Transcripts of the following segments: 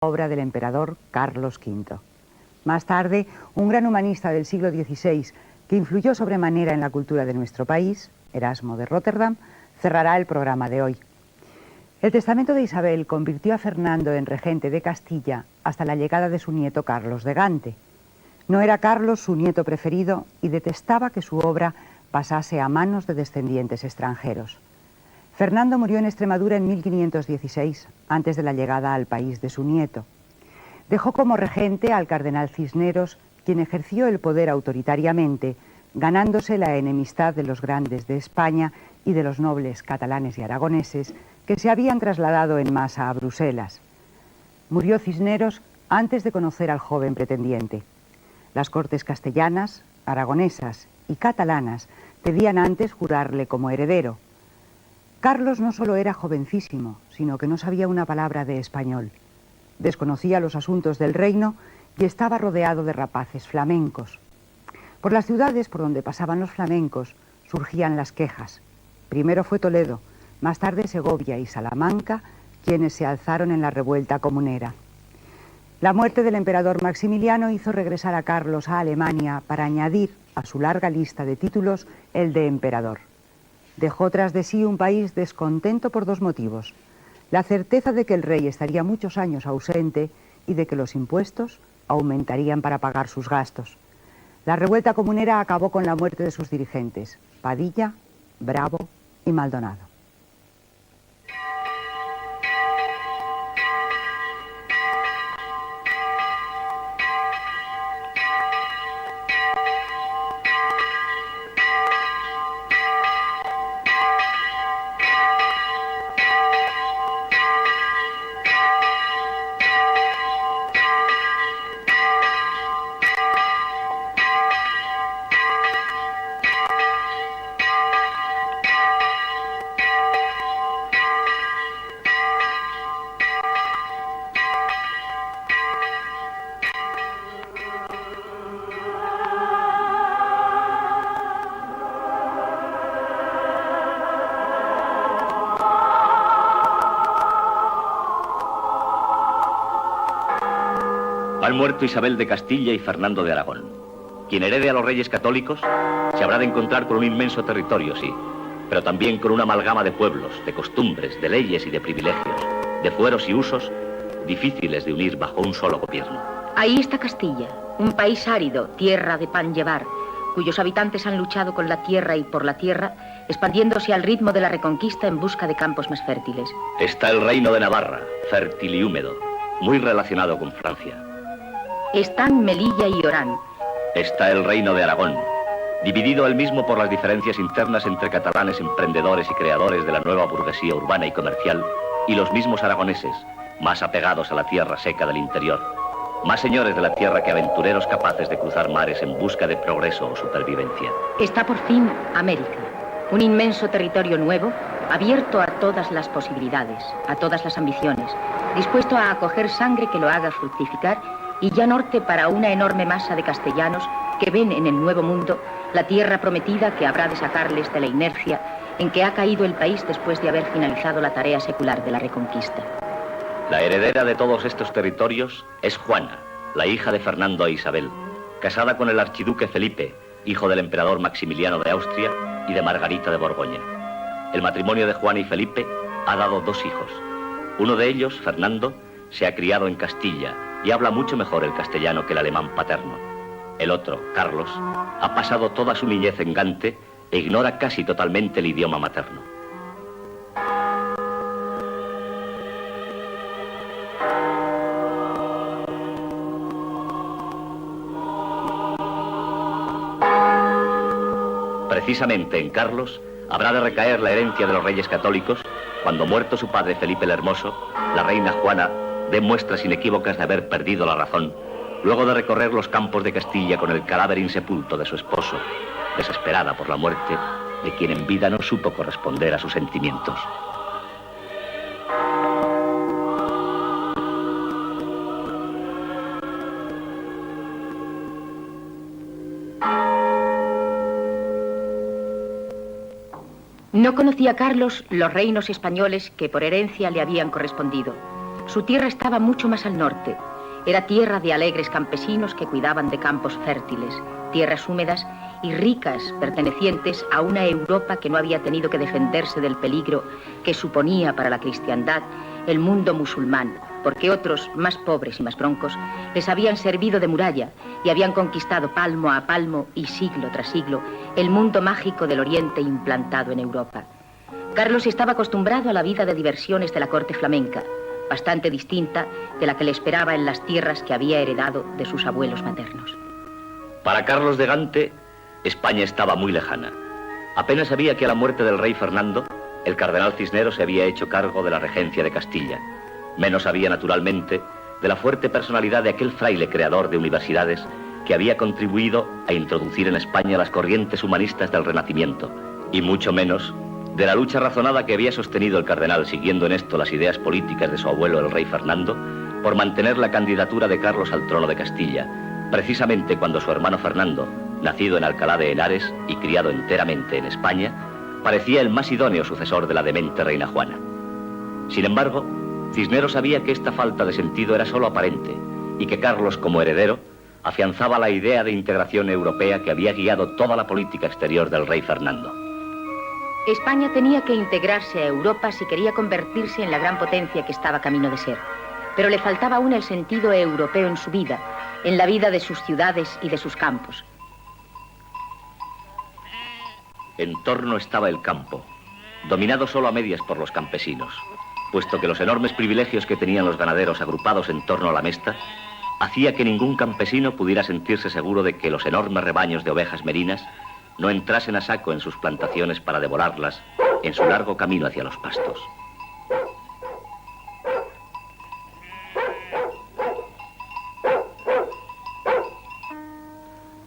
obra del emperador Carlos V. Más tarde, un gran humanista del siglo XVI que influyó sobremanera en la cultura de nuestro país, Erasmo de Róterdam, cerrará el programa de hoy. El testamento de Isabel convirtió a Fernando en regente de Castilla hasta la llegada de su nieto Carlos de Gante. No era Carlos su nieto preferido y detestaba que su obra pasase a manos de descendientes extranjeros. Fernando murió en Extremadura en 1516, antes de la llegada al país de su nieto. Dejó como regente al cardenal Cisneros, quien ejerció el poder autoritariamente, ganándose la enemistad de los grandes de España y de los nobles catalanes y aragoneses que se habían trasladado en masa a Bruselas. Murió Cisneros antes de conocer al joven pretendiente. Las cortes castellanas, aragonesas y catalanas pedían antes jurarle como heredero. Carlos no solo era jovencísimo, sino que no sabía una palabra de español. Desconocía los asuntos del reino y estaba rodeado de rapaces flamencos. Por las ciudades por donde pasaban los flamencos surgían las quejas. Primero fue Toledo, más tarde Segovia y Salamanca, quienes se alzaron en la revuelta comunera. La muerte del emperador Maximiliano hizo regresar a Carlos a Alemania para añadir a su larga lista de títulos el de emperador. Dejó tras de sí un país descontento por dos motivos: la certeza de que el rey estaría muchos años ausente y de que los impuestos aumentarían para pagar sus gastos. La revuelta comunera acabó con la muerte de sus dirigentes, Padilla, Bravo y Maldonado. Han muerto Isabel de Castilla y Fernando de Aragón. Quien herede a los reyes católicos se habrá de encontrar con un inmenso territorio, sí, pero también con una amalgama de pueblos, de costumbres, de leyes y de privilegios, de fueros y usos difíciles de unir bajo un solo gobierno. Ahí está Castilla, un país árido, tierra de pan llevar, cuyos habitantes han luchado con la tierra y por la tierra, expandiéndose al ritmo de la Reconquista en busca de campos más fértiles. Está el reino de Navarra, fértil y húmedo, muy relacionado con Francia. Están Melilla y Orán. Está el reino de Aragón, dividido él mismo por las diferencias internas entre catalanes emprendedores y creadores de la nueva burguesía urbana y comercial y los mismos aragoneses, más apegados a la tierra seca del interior, más señores de la tierra que aventureros capaces de cruzar mares en busca de progreso o supervivencia. Está por fin América, un inmenso territorio nuevo, abierto a todas las posibilidades, a todas las ambiciones, dispuesto a acoger sangre que lo haga fructificar y ya norte para una enorme masa de castellanos que ven en el Nuevo Mundo la tierra prometida que habrá de sacarles de la inercia en que ha caído el país después de haber finalizado la tarea secular de la Reconquista. La heredera de todos estos territorios es Juana, la hija de Fernando e Isabel, casada con el archiduque Felipe, hijo del emperador Maximiliano de Austria y de Margarita de Borgoña. El matrimonio de Juana y Felipe ha dado dos hijos. Uno de ellos, Fernando, se ha criado en Castilla y habla mucho mejor el castellano que el alemán paterno. El otro, Carlos, ha pasado toda su niñez en Gante e ignora casi totalmente el idioma materno. Precisamente en Carlos habrá de recaer la herencia de los reyes católicos cuando, muerto su padre Felipe el Hermoso, la reina Juana dé muestras inequívocas de haber perdido la razón, luego de recorrer los campos de Castilla con el cadáver insepulto de su esposo, desesperada por la muerte de quien en vida no supo corresponder a sus sentimientos. No conocía Carlos los reinos españoles que por herencia le habían correspondido. Su tierra estaba mucho más al norte. Era tierra de alegres campesinos que cuidaban de campos fértiles, tierras húmedas y ricas, pertenecientes a una Europa que no había tenido que defenderse del peligro que suponía para la cristiandad el mundo musulmán, porque otros, más pobres y más broncos, les habían servido de muralla y habían conquistado palmo a palmo y siglo tras siglo el mundo mágico del Oriente implantado en Europa. Carlos estaba acostumbrado a la vida de diversiones de la corte flamenca, bastante distinta de la que le esperaba en las tierras que había heredado de sus abuelos maternos. Para Carlos de Gante, España estaba muy lejana. Apenas sabía que a la muerte del rey Fernando, el cardenal Cisneros se había hecho cargo de la regencia de Castilla. Menos sabía, naturalmente, de la fuerte personalidad de aquel fraile creador de universidades que había contribuido a introducir en España las corrientes humanistas del Renacimiento, y mucho menos de la lucha razonada que había sostenido el cardenal, siguiendo en esto las ideas políticas de su abuelo, el rey Fernando, por mantener la candidatura de Carlos al trono de Castilla, precisamente cuando su hermano Fernando, nacido en Alcalá de Henares y criado enteramente en España, parecía el más idóneo sucesor de la demente reina Juana. Sin embargo, Cisneros sabía que esta falta de sentido era solo aparente y que Carlos, como heredero, afianzaba la idea de integración europea que había guiado toda la política exterior del rey Fernando. España tenía que integrarse a Europa si quería convertirse en la gran potencia que estaba camino de ser. Pero le faltaba aún el sentido europeo en su vida, en la vida de sus ciudades y de sus campos. En torno estaba el campo, dominado solo a medias por los campesinos, puesto que los enormes privilegios que tenían los ganaderos agrupados en torno a la mesta hacía que ningún campesino pudiera sentirse seguro de que los enormes rebaños de ovejas merinas no entrasen a saco en sus plantaciones para devorarlas en su largo camino hacia los pastos.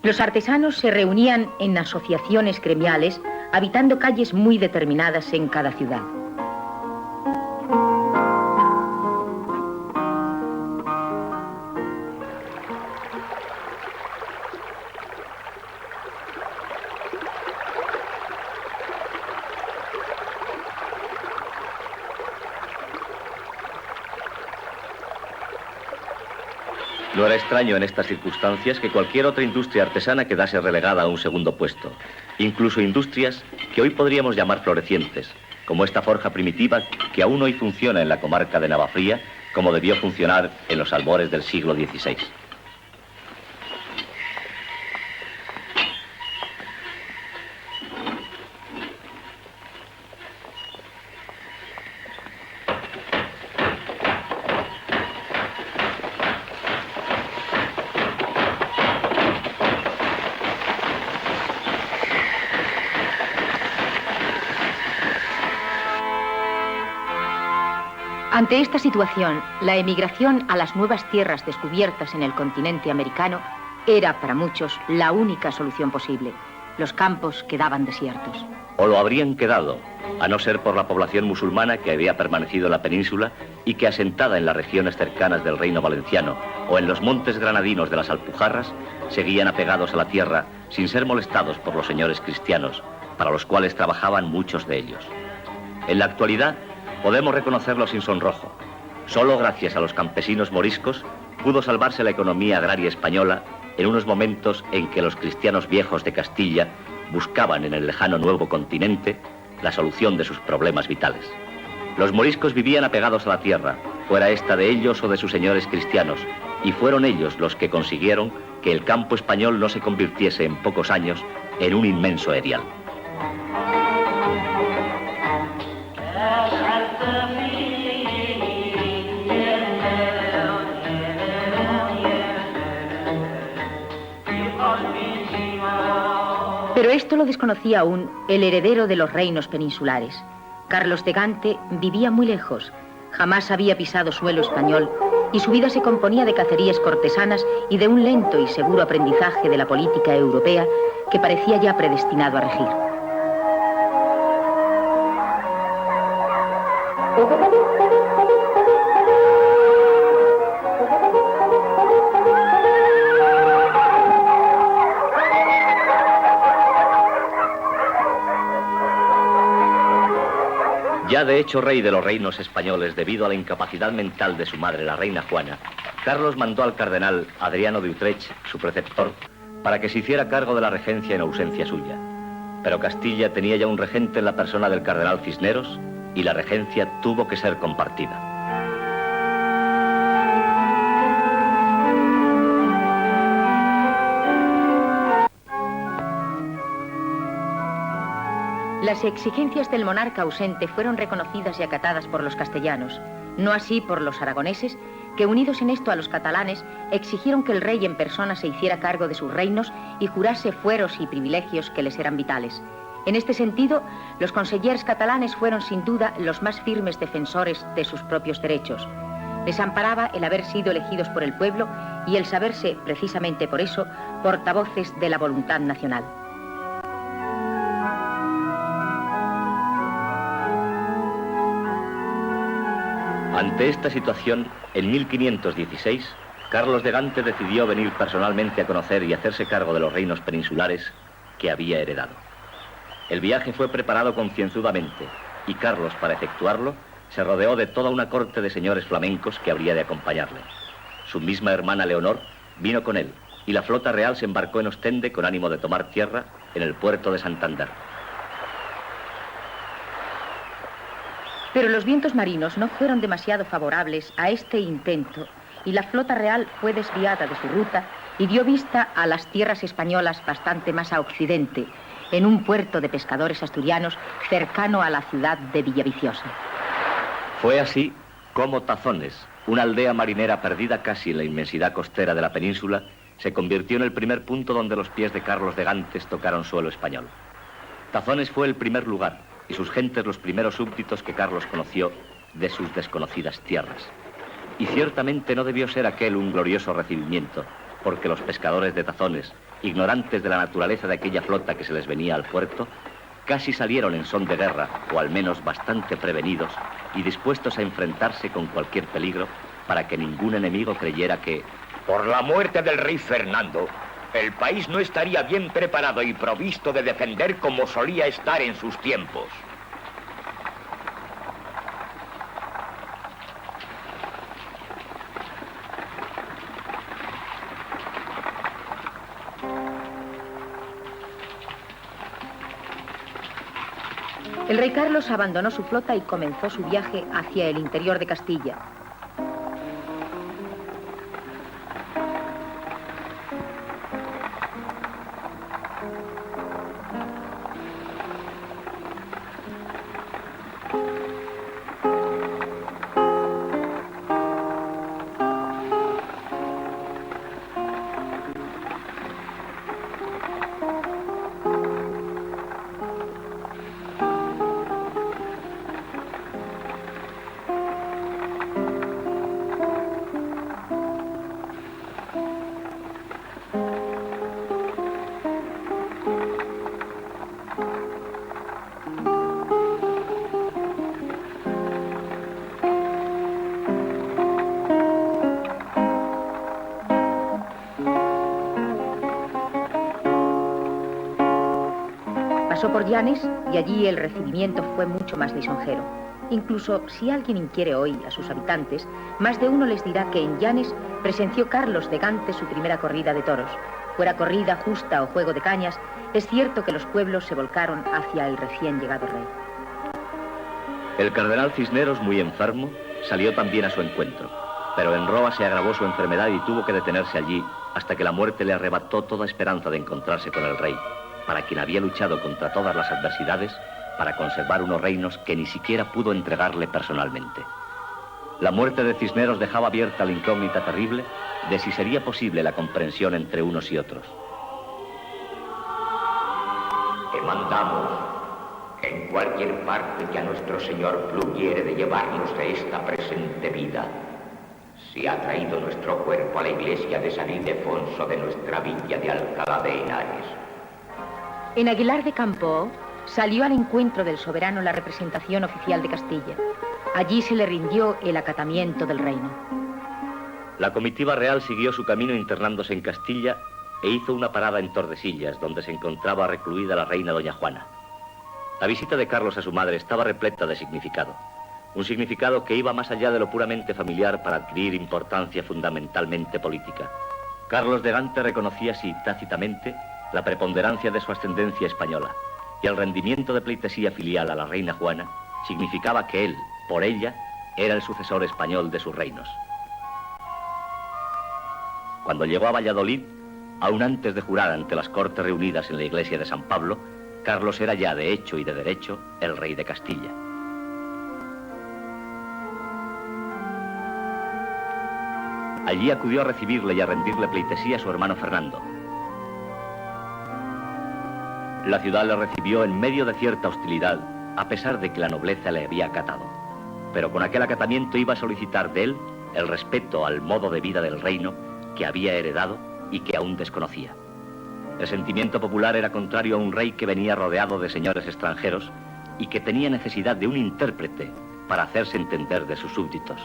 Los artesanos se reunían en asociaciones gremiales, habitando calles muy determinadas en cada ciudad. No era extraño en estas circunstancias que cualquier otra industria artesana quedase relegada a un segundo puesto. Incluso industrias que hoy podríamos llamar florecientes, como esta forja primitiva que aún hoy funciona en la comarca de Navafría, como debió funcionar en los albores del siglo XVI. Ante esta situación, la emigración a las nuevas tierras descubiertas en el continente americano era para muchos la única solución posible. Los campos quedaban desiertos. O lo habrían quedado, a no ser por la población musulmana que había permanecido en la península y que, asentada en las regiones cercanas del Reino Valenciano o en los montes granadinos de las Alpujarras, seguían apegados a la tierra sin ser molestados por los señores cristianos, para los cuales trabajaban muchos de ellos. En la actualidad, podemos reconocerlo sin sonrojo. Solo gracias a los campesinos moriscos pudo salvarse la economía agraria española en unos momentos en que los cristianos viejos de Castilla buscaban en el lejano nuevo continente la solución de sus problemas vitales. Los moriscos vivían apegados a la tierra, fuera esta de ellos o de sus señores cristianos, y fueron ellos los que consiguieron que el campo español no se convirtiese en pocos años en un inmenso erial. Pero esto lo desconocía aún el heredero de los reinos peninsulares. Carlos de Gante vivía muy lejos, jamás había pisado suelo español y su vida se componía de cacerías cortesanas y de un lento y seguro aprendizaje de la política europea que parecía ya predestinado a regir. Ya Ya de hecho rey de los reinos españoles debido a la incapacidad mental de su madre, la reina Juana, Carlos mandó al cardenal Adriano de Utrecht, su preceptor, para que se hiciera cargo de la regencia en ausencia suya. Pero Castilla tenía ya un regente en la persona del cardenal Cisneros y la regencia tuvo que ser compartida. Las exigencias del monarca ausente fueron reconocidas y acatadas por los castellanos, no así por los aragoneses, que unidos en esto a los catalanes, exigieron que el rey en persona se hiciera cargo de sus reinos y jurase fueros y privilegios que les eran vitales. En este sentido, los consellers catalanes fueron sin duda los más firmes defensores de sus propios derechos. Les amparaba el haber sido elegidos por el pueblo y el saberse, precisamente por eso, portavoces de la voluntad nacional. Ante esta situación, en 1516, Carlos de Gante decidió venir personalmente a conocer y hacerse cargo de los reinos peninsulares que había heredado. El viaje fue preparado concienzudamente y Carlos, para efectuarlo, se rodeó de toda una corte de señores flamencos que habría de acompañarle. Su misma hermana Leonor vino con él y la flota real se embarcó en Ostende con ánimo de tomar tierra en el puerto de Santander. Pero los vientos marinos no fueron demasiado favorables a este intento y la flota real fue desviada de su ruta y dio vista a las tierras españolas bastante más a occidente, en un puerto de pescadores asturianos cercano a la ciudad de Villaviciosa. Fue así como Tazones, una aldea marinera perdida casi en la inmensidad costera de la península, se convirtió en el primer punto donde los pies de Carlos de Gantes tocaron suelo español. Tazones fue el primer lugar y sus gentes los primeros súbditos que Carlos conoció de sus desconocidas tierras. Y ciertamente no debió ser aquel un glorioso recibimiento, porque los pescadores de Tazones, ignorantes de la naturaleza de aquella flota que se les venía al puerto, casi salieron en son de guerra, o al menos bastante prevenidos, y dispuestos a enfrentarse con cualquier peligro para que ningún enemigo creyera que, por la muerte del rey Fernando, el país no estaría bien preparado y provisto de defender como solía estar en sus tiempos. El rey Carlos abandonó su flota y comenzó su viaje hacia el interior de Castilla. Pasó por Llanes y allí el recibimiento fue mucho más lisonjero. Incluso si alguien inquiere hoy a sus habitantes, más de uno les dirá que en Llanes presenció Carlos de Gante su primera corrida de toros. Fuera corrida, justa o juego de cañas, es cierto que los pueblos se volcaron hacia el recién llegado rey. El cardenal Cisneros, muy enfermo, salió también a su encuentro, pero en Roa se agravó su enfermedad y tuvo que detenerse allí hasta que la muerte le arrebató toda esperanza de encontrarse con el rey, para quien había luchado contra todas las adversidades para conservar unos reinos que ni siquiera pudo entregarle personalmente. La muerte de Cisneros dejaba abierta la incógnita terrible de si sería posible la comprensión entre unos y otros. Te mandamos que en cualquier parte que a nuestro Señor pluguiere de llevarnos de esta presente vida, si ha traído nuestro cuerpo a la iglesia de San Ildefonso de nuestra villa de Alcalá de Henares. En Aguilar de Campo salió al encuentro del soberano la representación oficial de Castilla. Allí se le rindió el acatamiento del reino. La comitiva real siguió su camino internándose en Castilla e hizo una parada en Tordesillas, donde se encontraba recluida la reina doña Juana. La visita de Carlos a su madre estaba repleta de significado. Un significado que iba más allá de lo puramente familiar para adquirir importancia fundamentalmente política. Carlos de Gante reconocía así tácitamente la preponderancia de su ascendencia española, y el rendimiento de pleitesía filial a la reina Juana significaba que él, por ella, era el sucesor español de sus reinos. Cuando llegó a Valladolid, aún antes de jurar ante las Cortes reunidas en la iglesia de San Pablo, Carlos era ya de hecho y de derecho el rey de Castilla. Allí acudió a recibirle y a rendirle pleitesía a su hermano Fernando. La ciudad le recibió en medio de cierta hostilidad, a pesar de que la nobleza le había acatado. Pero con aquel acatamiento iba a solicitar de él el respeto al modo de vida del reino que había heredado y que aún desconocía. El sentimiento popular era contrario a un rey que venía rodeado de señores extranjeros y que tenía necesidad de un intérprete para hacerse entender de sus súbditos.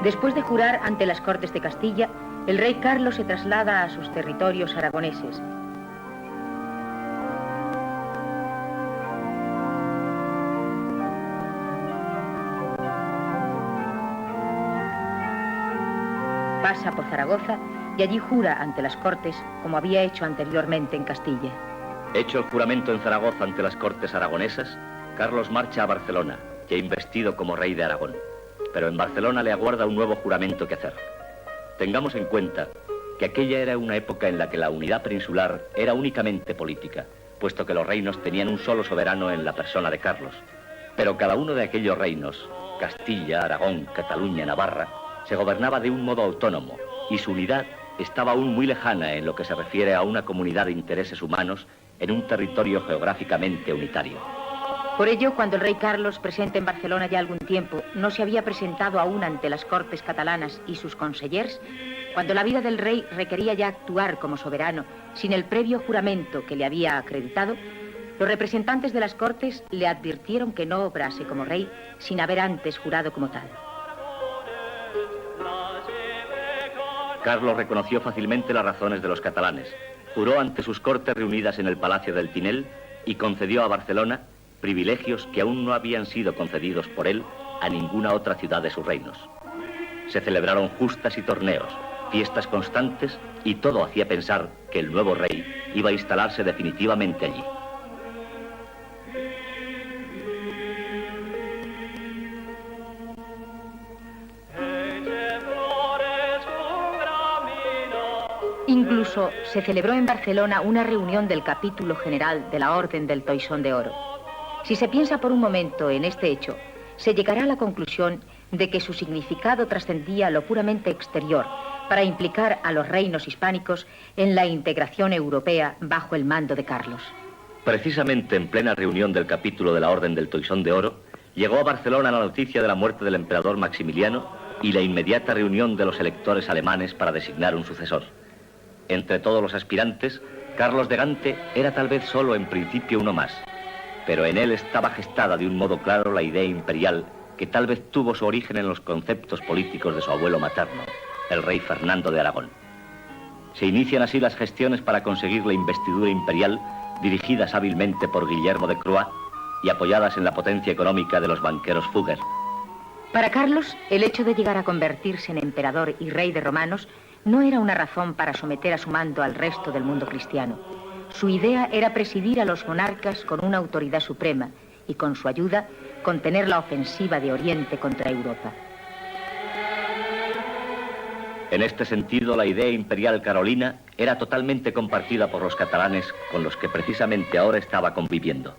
Después de jurar ante las Cortes de Castilla, el rey Carlos se traslada a sus territorios aragoneses. Pasa por Zaragoza y allí jura ante las Cortes, como había hecho anteriormente en Castilla. Hecho el juramento en Zaragoza ante las Cortes aragonesas, Carlos marcha a Barcelona, ya investido como rey de Aragón. Pero en Barcelona le aguarda un nuevo juramento que hacer. Tengamos en cuenta que aquella era una época en la que la unidad peninsular era únicamente política, puesto que los reinos tenían un solo soberano en la persona de Carlos. Pero cada uno de aquellos reinos, Castilla, Aragón, Cataluña, Navarra, se gobernaba de un modo autónomo y su unidad estaba aún muy lejana en lo que se refiere a una comunidad de intereses humanos en un territorio geográficamente unitario. Por ello, cuando el rey Carlos, presente en Barcelona ya algún tiempo, no se había presentado aún ante las Cortes catalanas y sus consellers, cuando la vida del rey requería ya actuar como soberano sin el previo juramento que le había acreditado, los representantes de las Cortes le advirtieron que no obrase como rey sin haber antes jurado como tal. Carlos reconoció fácilmente las razones de los catalanes, juró ante sus Cortes reunidas en el Palacio del Tinel y concedió a Barcelona privilegios que aún no habían sido concedidos por él a ninguna otra ciudad de sus reinos. Se celebraron justas y torneos, fiestas constantes y todo hacía pensar que el nuevo rey iba a instalarse definitivamente allí. Incluso se celebró en Barcelona una reunión del capítulo general de la Orden del Toisón de Oro. Si se piensa por un momento en este hecho, se llegará a la conclusión de que su significado trascendía lo puramente exterior para implicar a los reinos hispánicos en la integración europea bajo el mando de Carlos. Precisamente en plena reunión del capítulo de la Orden del Toisón de Oro, llegó a Barcelona la noticia de la muerte del emperador Maximiliano y la inmediata reunión de los electores alemanes para designar un sucesor. Entre todos los aspirantes, Carlos de Gante era tal vez solo en principio uno más, pero en él estaba gestada de un modo claro la idea imperial que tal vez tuvo su origen en los conceptos políticos de su abuelo materno, el rey Fernando de Aragón. Se inician así las gestiones para conseguir la investidura imperial, dirigidas hábilmente por Guillermo de Croix y apoyadas en la potencia económica de los banqueros Fugger. Para Carlos, el hecho de llegar a convertirse en emperador y rey de romanos no era una razón para someter a su mando al resto del mundo cristiano. Su idea era presidir a los monarcas con una autoridad suprema y con su ayuda contener la ofensiva de Oriente contra Europa. En este sentido, la idea imperial carolina era totalmente compartida por los catalanes con los que precisamente ahora estaba conviviendo.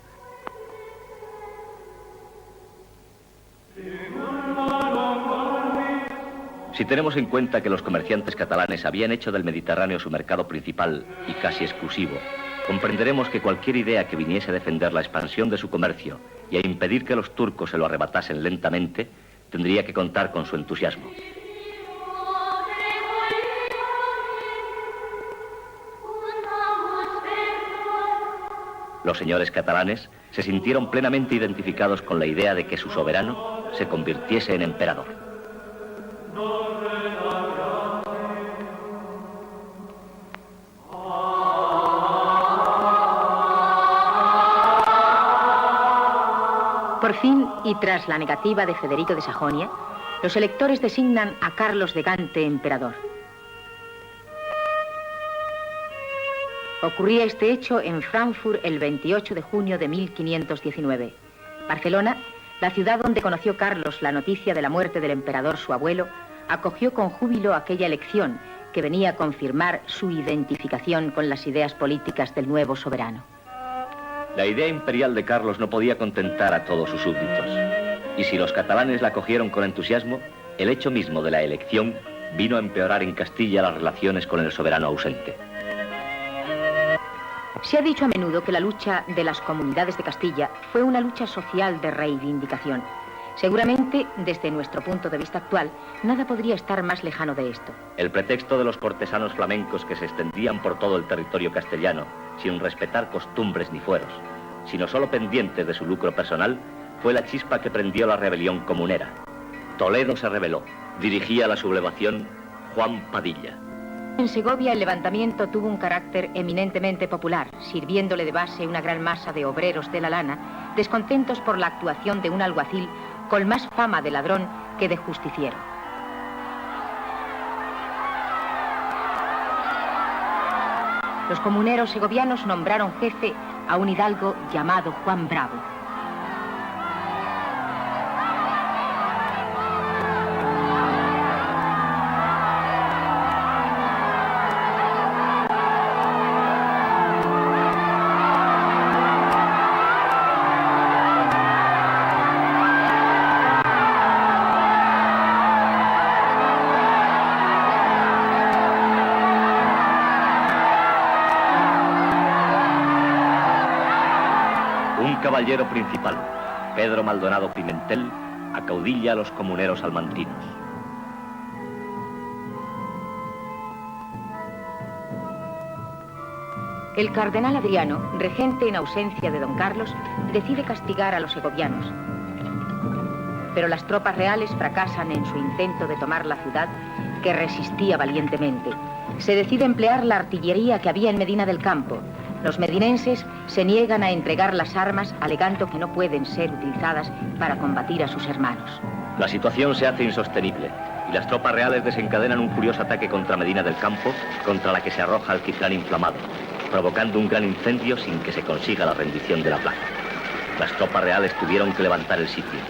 Si tenemos en cuenta que los comerciantes catalanes habían hecho del Mediterráneo su mercado principal y casi exclusivo, comprenderemos que cualquier idea que viniese a defender la expansión de su comercio y a impedir que los turcos se lo arrebatasen lentamente, tendría que contar con su entusiasmo. Los señores catalanes se sintieron plenamente identificados con la idea de que su soberano se convirtiese en emperador. Por fin, y tras la negativa de Federico de Sajonia, los electores designan a Carlos de Gante emperador. Ocurría este hecho en Frankfurt el 28 de junio de 1519. Barcelona, la ciudad donde conoció Carlos la noticia de la muerte del emperador su abuelo, acogió con júbilo aquella elección que venía a confirmar su identificación con las ideas políticas del nuevo soberano. La idea imperial de Carlos no podía contentar a todos sus súbditos. Y si los catalanes la acogieron con entusiasmo, el hecho mismo de la elección vino a empeorar en Castilla las relaciones con el soberano ausente. Se ha dicho a menudo que la lucha de las comunidades de Castilla fue una lucha social de reivindicación. Seguramente, desde nuestro punto de vista actual, nada podría estar más lejano de esto. El pretexto de los cortesanos flamencos que se extendían por todo el territorio castellano, sin respetar costumbres ni fueros, sino solo pendientes de su lucro personal, fue la chispa que prendió la rebelión comunera. Toledo se rebeló. Dirigía la sublevación Juan Padilla. En Segovia el levantamiento tuvo un carácter eminentemente popular, sirviéndole de base una gran masa de obreros de la lana, descontentos por la actuación de un alguacil con más fama de ladrón que de justiciero. Los comuneros segovianos nombraron jefe a un hidalgo llamado Juan Bravo. Caballero principal, Pedro Maldonado Pimentel, acaudilla a los comuneros salmantinos. El cardenal Adriano, regente en ausencia de don Carlos, decide castigar a los segovianos. Pero las tropas reales fracasan en su intento de tomar la ciudad, que resistía valientemente. Se decide emplear la artillería que había en Medina del Campo. Los medinenses se niegan a entregar las armas, alegando que no pueden ser utilizadas para combatir a sus hermanos. La situación se hace insostenible y las tropas reales desencadenan un furioso ataque contra Medina del Campo, contra la que se arroja alquitrán inflamado, provocando un gran incendio sin que se consiga la rendición de la plaza. Las tropas reales tuvieron que levantar el sitio.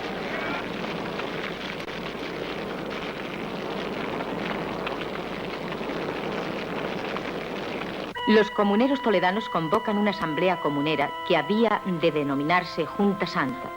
Los comuneros toledanos convocan una asamblea comunera que había de denominarse Junta Santa.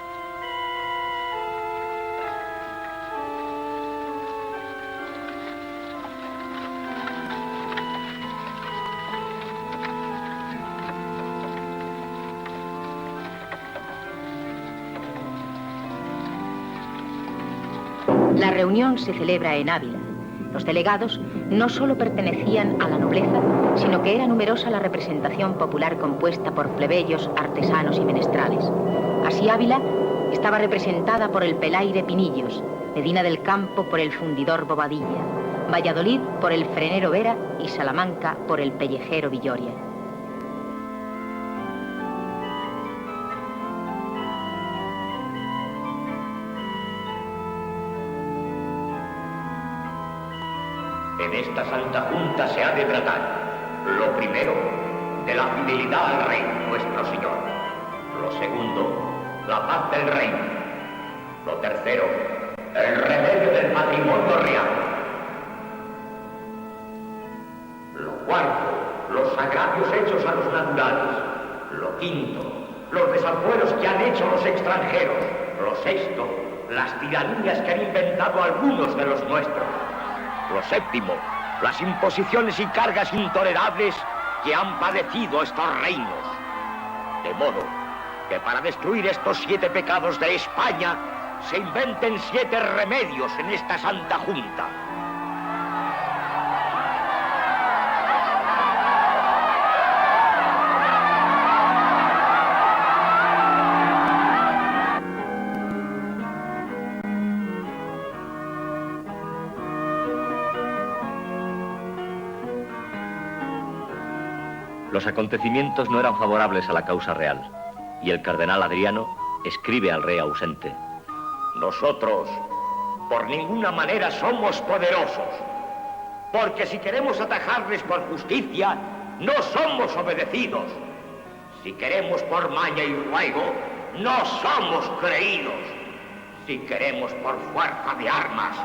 La reunión se celebra en Ávila. Los delegados no solo pertenecían a la nobleza, sino que era numerosa la representación popular compuesta por plebeyos, artesanos y menestrales. Así Ávila estaba representada por el pelaire Pinillos, Medina del Campo por el fundidor Bobadilla, Valladolid por el frenero Vera y Salamanca por el pellejero Villoria. En esta Santa Junta se ha de tratar, lo primero, de la fidelidad al rey, nuestro señor. Lo segundo, la paz del reino. Lo tercero, el remedio del patrimonio real. Lo cuarto, los agravios hechos a los naturales. Lo quinto, los desafueros que han hecho los extranjeros. Lo sexto, las tiranías que han inventado algunos de los nuestros. Lo séptimo, las imposiciones y cargas intolerables que han padecido estos reinos. De modo que para destruir estos 7 pecados de España se inventen 7 remedios en esta Santa Junta. Los acontecimientos no eran favorables a la causa real, y el cardenal Adriano escribe al rey ausente: nosotros, por ninguna manera somos poderosos, porque si queremos atajarles por justicia, no somos obedecidos. Si queremos por maña y juego, no somos creídos. Si queremos por fuerza de armas,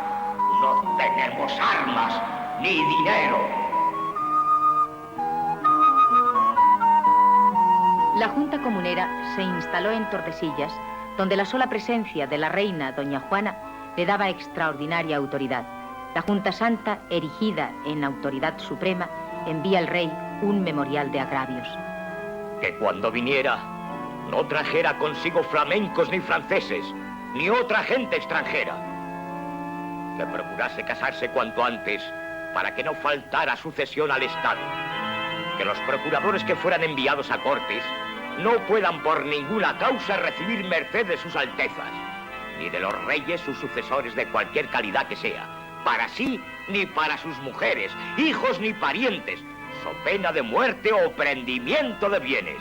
no tenemos armas ni dinero. La Junta Comunera se instaló en Tordesillas, donde la sola presencia de la reina doña Juana le daba extraordinaria autoridad. La Junta Santa, erigida en autoridad suprema, envía al rey un memorial de agravios. Que cuando viniera, no trajera consigo flamencos ni franceses, ni otra gente extranjera. Que procurase casarse cuanto antes, para que no faltara sucesión al Estado. Que los procuradores que fueran enviados a Cortes no puedan por ninguna causa recibir merced de sus altezas, ni de los reyes sus sucesores de cualquier calidad que sea, para sí ni para sus mujeres, hijos ni parientes, so pena de muerte o prendimiento de bienes.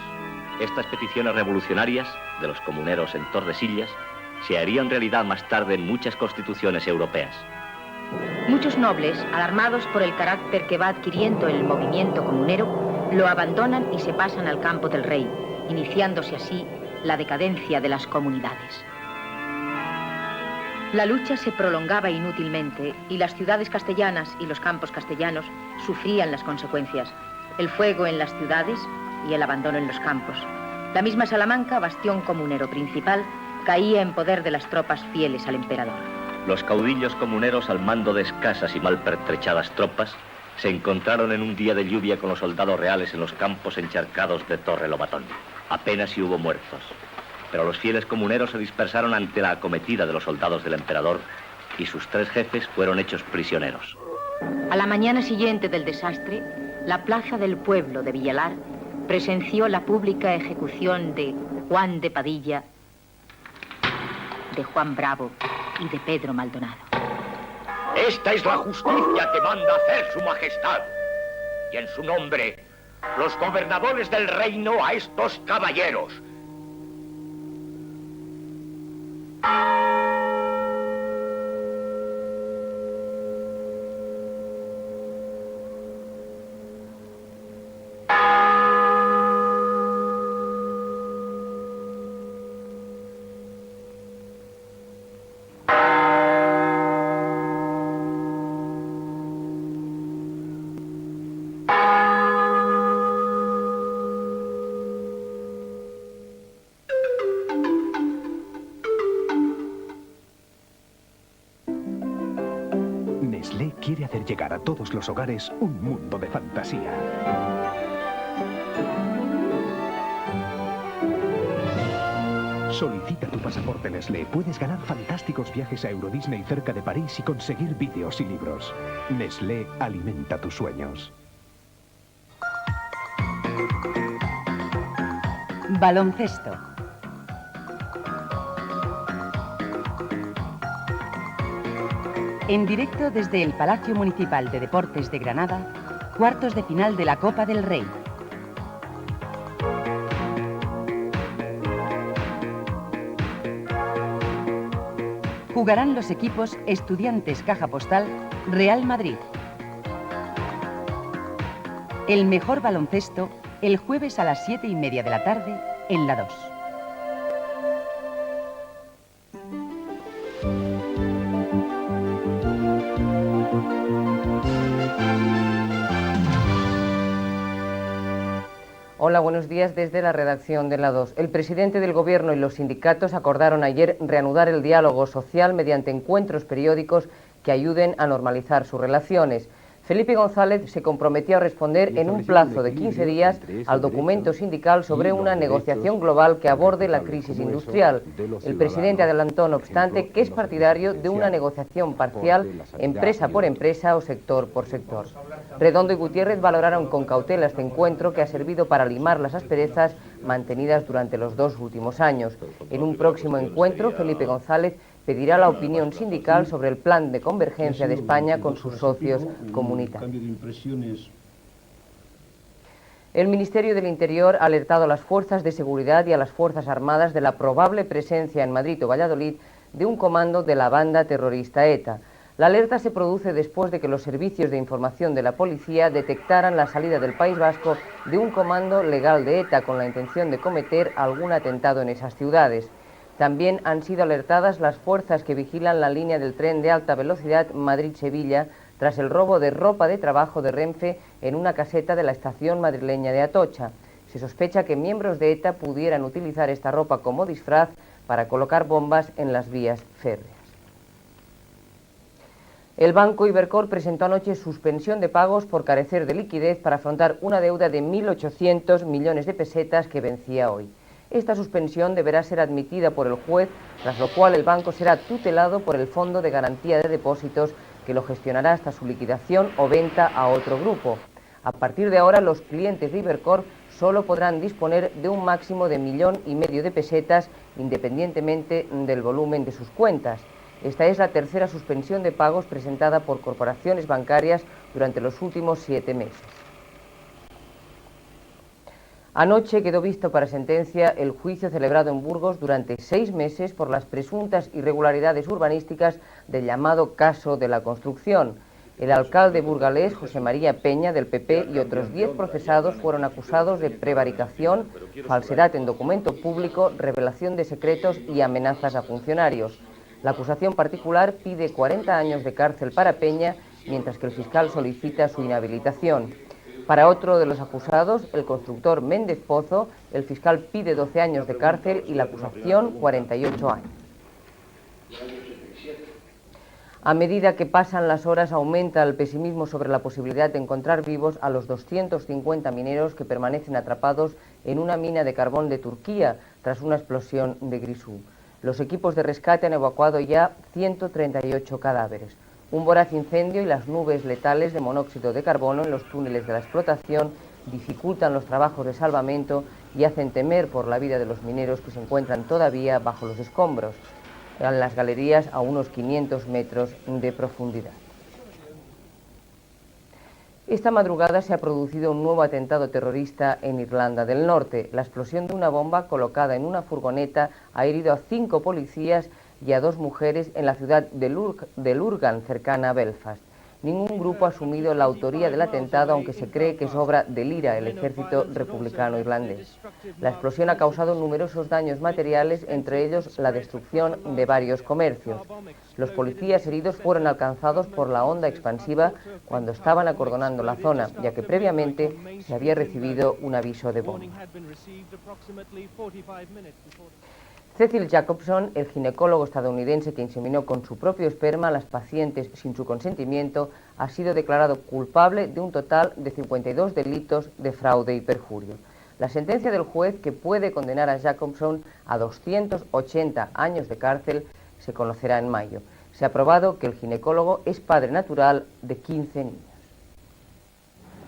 Estas peticiones revolucionarias de los comuneros en Tordesillas se harían realidad más tarde en muchas constituciones europeas. Muchos nobles, alarmados por el carácter que va adquiriendo el movimiento comunero, lo abandonan y se pasan al campo del rey, iniciándose así la decadencia de las comunidades. La lucha se prolongaba inútilmente y las ciudades castellanas y los campos castellanos sufrían las consecuencias: el fuego en las ciudades y el abandono en los campos. La misma Salamanca, bastión comunero principal, caía en poder de las tropas fieles al emperador. Los caudillos comuneros, al mando de escasas y mal pertrechadas tropas, se encontraron en un día de lluvia con los soldados reales en los campos encharcados de Torre Lobatón. Apenas si hubo muertos, pero los fieles comuneros se dispersaron ante la acometida de los soldados del emperador y sus 3 jefes fueron hechos prisioneros. A la mañana siguiente del desastre, la plaza del pueblo de Villalar presenció la pública ejecución de Juan de Padilla, de Juan Bravo y de Pedro Maldonado. Esta es la justicia que manda hacer su majestad. Y en su nombre, los gobernadores del reino a estos caballeros. Nestlé quiere hacer llegar a todos los hogares un mundo de fantasía. Solicita tu pasaporte Nestlé. Puedes ganar fantásticos viajes a Euro Disney cerca de París y conseguir vídeos y libros. Nestlé alimenta tus sueños. Baloncesto. En directo desde el Palacio Municipal de Deportes de Granada, cuartos de final de la Copa del Rey. Jugarán los equipos Estudiantes Caja Postal, Real Madrid. El mejor baloncesto el jueves a las 7:30 de la tarde en La 2. Hola, buenos días desde la redacción de La 2. El presidente del Gobierno y los sindicatos acordaron ayer reanudar el diálogo social mediante encuentros periódicos que ayuden a normalizar sus relaciones. Felipe González se comprometió a responder en un plazo de 15 días al documento sindical sobre una negociación global que aborde la crisis industrial. El presidente adelantó, no obstante, que es partidario de una negociación parcial, empresa por empresa o sector por sector. Redondo y Gutiérrez valoraron con cautela este encuentro que ha servido para limar las asperezas mantenidas durante los 2 últimos años. En un próximo encuentro, Felipe González pedirá la opinión sindical sobre el plan de convergencia de España con sus socios comunitarios. El Ministerio del Interior ha alertado a las fuerzas de seguridad y a las Fuerzas Armadas de la probable presencia en Madrid o Valladolid de un comando de la banda terrorista ETA. La alerta se produce después de que los servicios de información de la policía detectaran la salida del País Vasco de un comando legal de ETA con la intención de cometer algún atentado en esas ciudades. También han sido alertadas las fuerzas que vigilan la línea del tren de alta velocidad Madrid-Sevilla tras el robo de ropa de trabajo de Renfe en una caseta de la estación madrileña de Atocha. Se sospecha que miembros de ETA pudieran utilizar esta ropa como disfraz para colocar bombas en las vías férreas. El banco Ibercor presentó anoche suspensión de pagos por carecer de liquidez para afrontar una deuda de 1.800 millones de pesetas que vencía hoy. Esta suspensión deberá ser admitida por el juez, tras lo cual el banco será tutelado por el Fondo de Garantía de Depósitos, que lo gestionará hasta su liquidación o venta a otro grupo. A partir de ahora, los clientes de Ibercor solo podrán disponer de un máximo de 1,5 millones de pesetas, independientemente del volumen de sus cuentas. Esta es la tercera suspensión de pagos presentada por corporaciones bancarias durante los últimos 7 meses. Anoche quedó visto para sentencia el juicio celebrado en Burgos durante 6 meses por las presuntas irregularidades urbanísticas del llamado caso de la construcción. El alcalde burgalés, José María Peña, del PP, y otros 10 procesados fueron acusados de prevaricación, falsedad en documento público, revelación de secretos y amenazas a funcionarios. La acusación particular pide 40 años de cárcel para Peña, mientras que el fiscal solicita su inhabilitación. Para otro de los acusados, el constructor Méndez Pozo, el fiscal pide 12 años de cárcel y la acusación 48 años. A medida que pasan las horas, aumenta el pesimismo sobre la posibilidad de encontrar vivos a los 250 mineros que permanecen atrapados en una mina de carbón de Turquía tras una explosión de Grisú. Los equipos de rescate han evacuado ya 138 cadáveres. Un voraz incendio y las nubes letales de monóxido de carbono en los túneles de la explotación dificultan los trabajos de salvamento y hacen temer por la vida de los mineros que se encuentran todavía bajo los escombros, en las galerías a unos 500 metros de profundidad. Esta madrugada se ha producido un nuevo atentado terrorista en Irlanda del Norte. La explosión de una bomba colocada en una furgoneta ha herido a 5 policías y a 2 mujeres en la ciudad de Lurgan, cercana a Belfast. Ningún grupo ha asumido la autoría del atentado, aunque se cree que es obra del IRA, el ejército republicano irlandés. La explosión ha causado numerosos daños materiales, entre ellos la destrucción de varios comercios. Los policías heridos fueron alcanzados por la onda expansiva cuando estaban acordonando la zona, ya que previamente se había recibido un aviso de bomba. Cecil Jacobson, el ginecólogo estadounidense que inseminó con su propio esperma a las pacientes sin su consentimiento, ha sido declarado culpable de un total de 52 delitos de fraude y perjurio. La sentencia del juez, que puede condenar a Jacobson a 280 años de cárcel, se conocerá en mayo. Se ha probado que el ginecólogo es padre natural de 15 niños.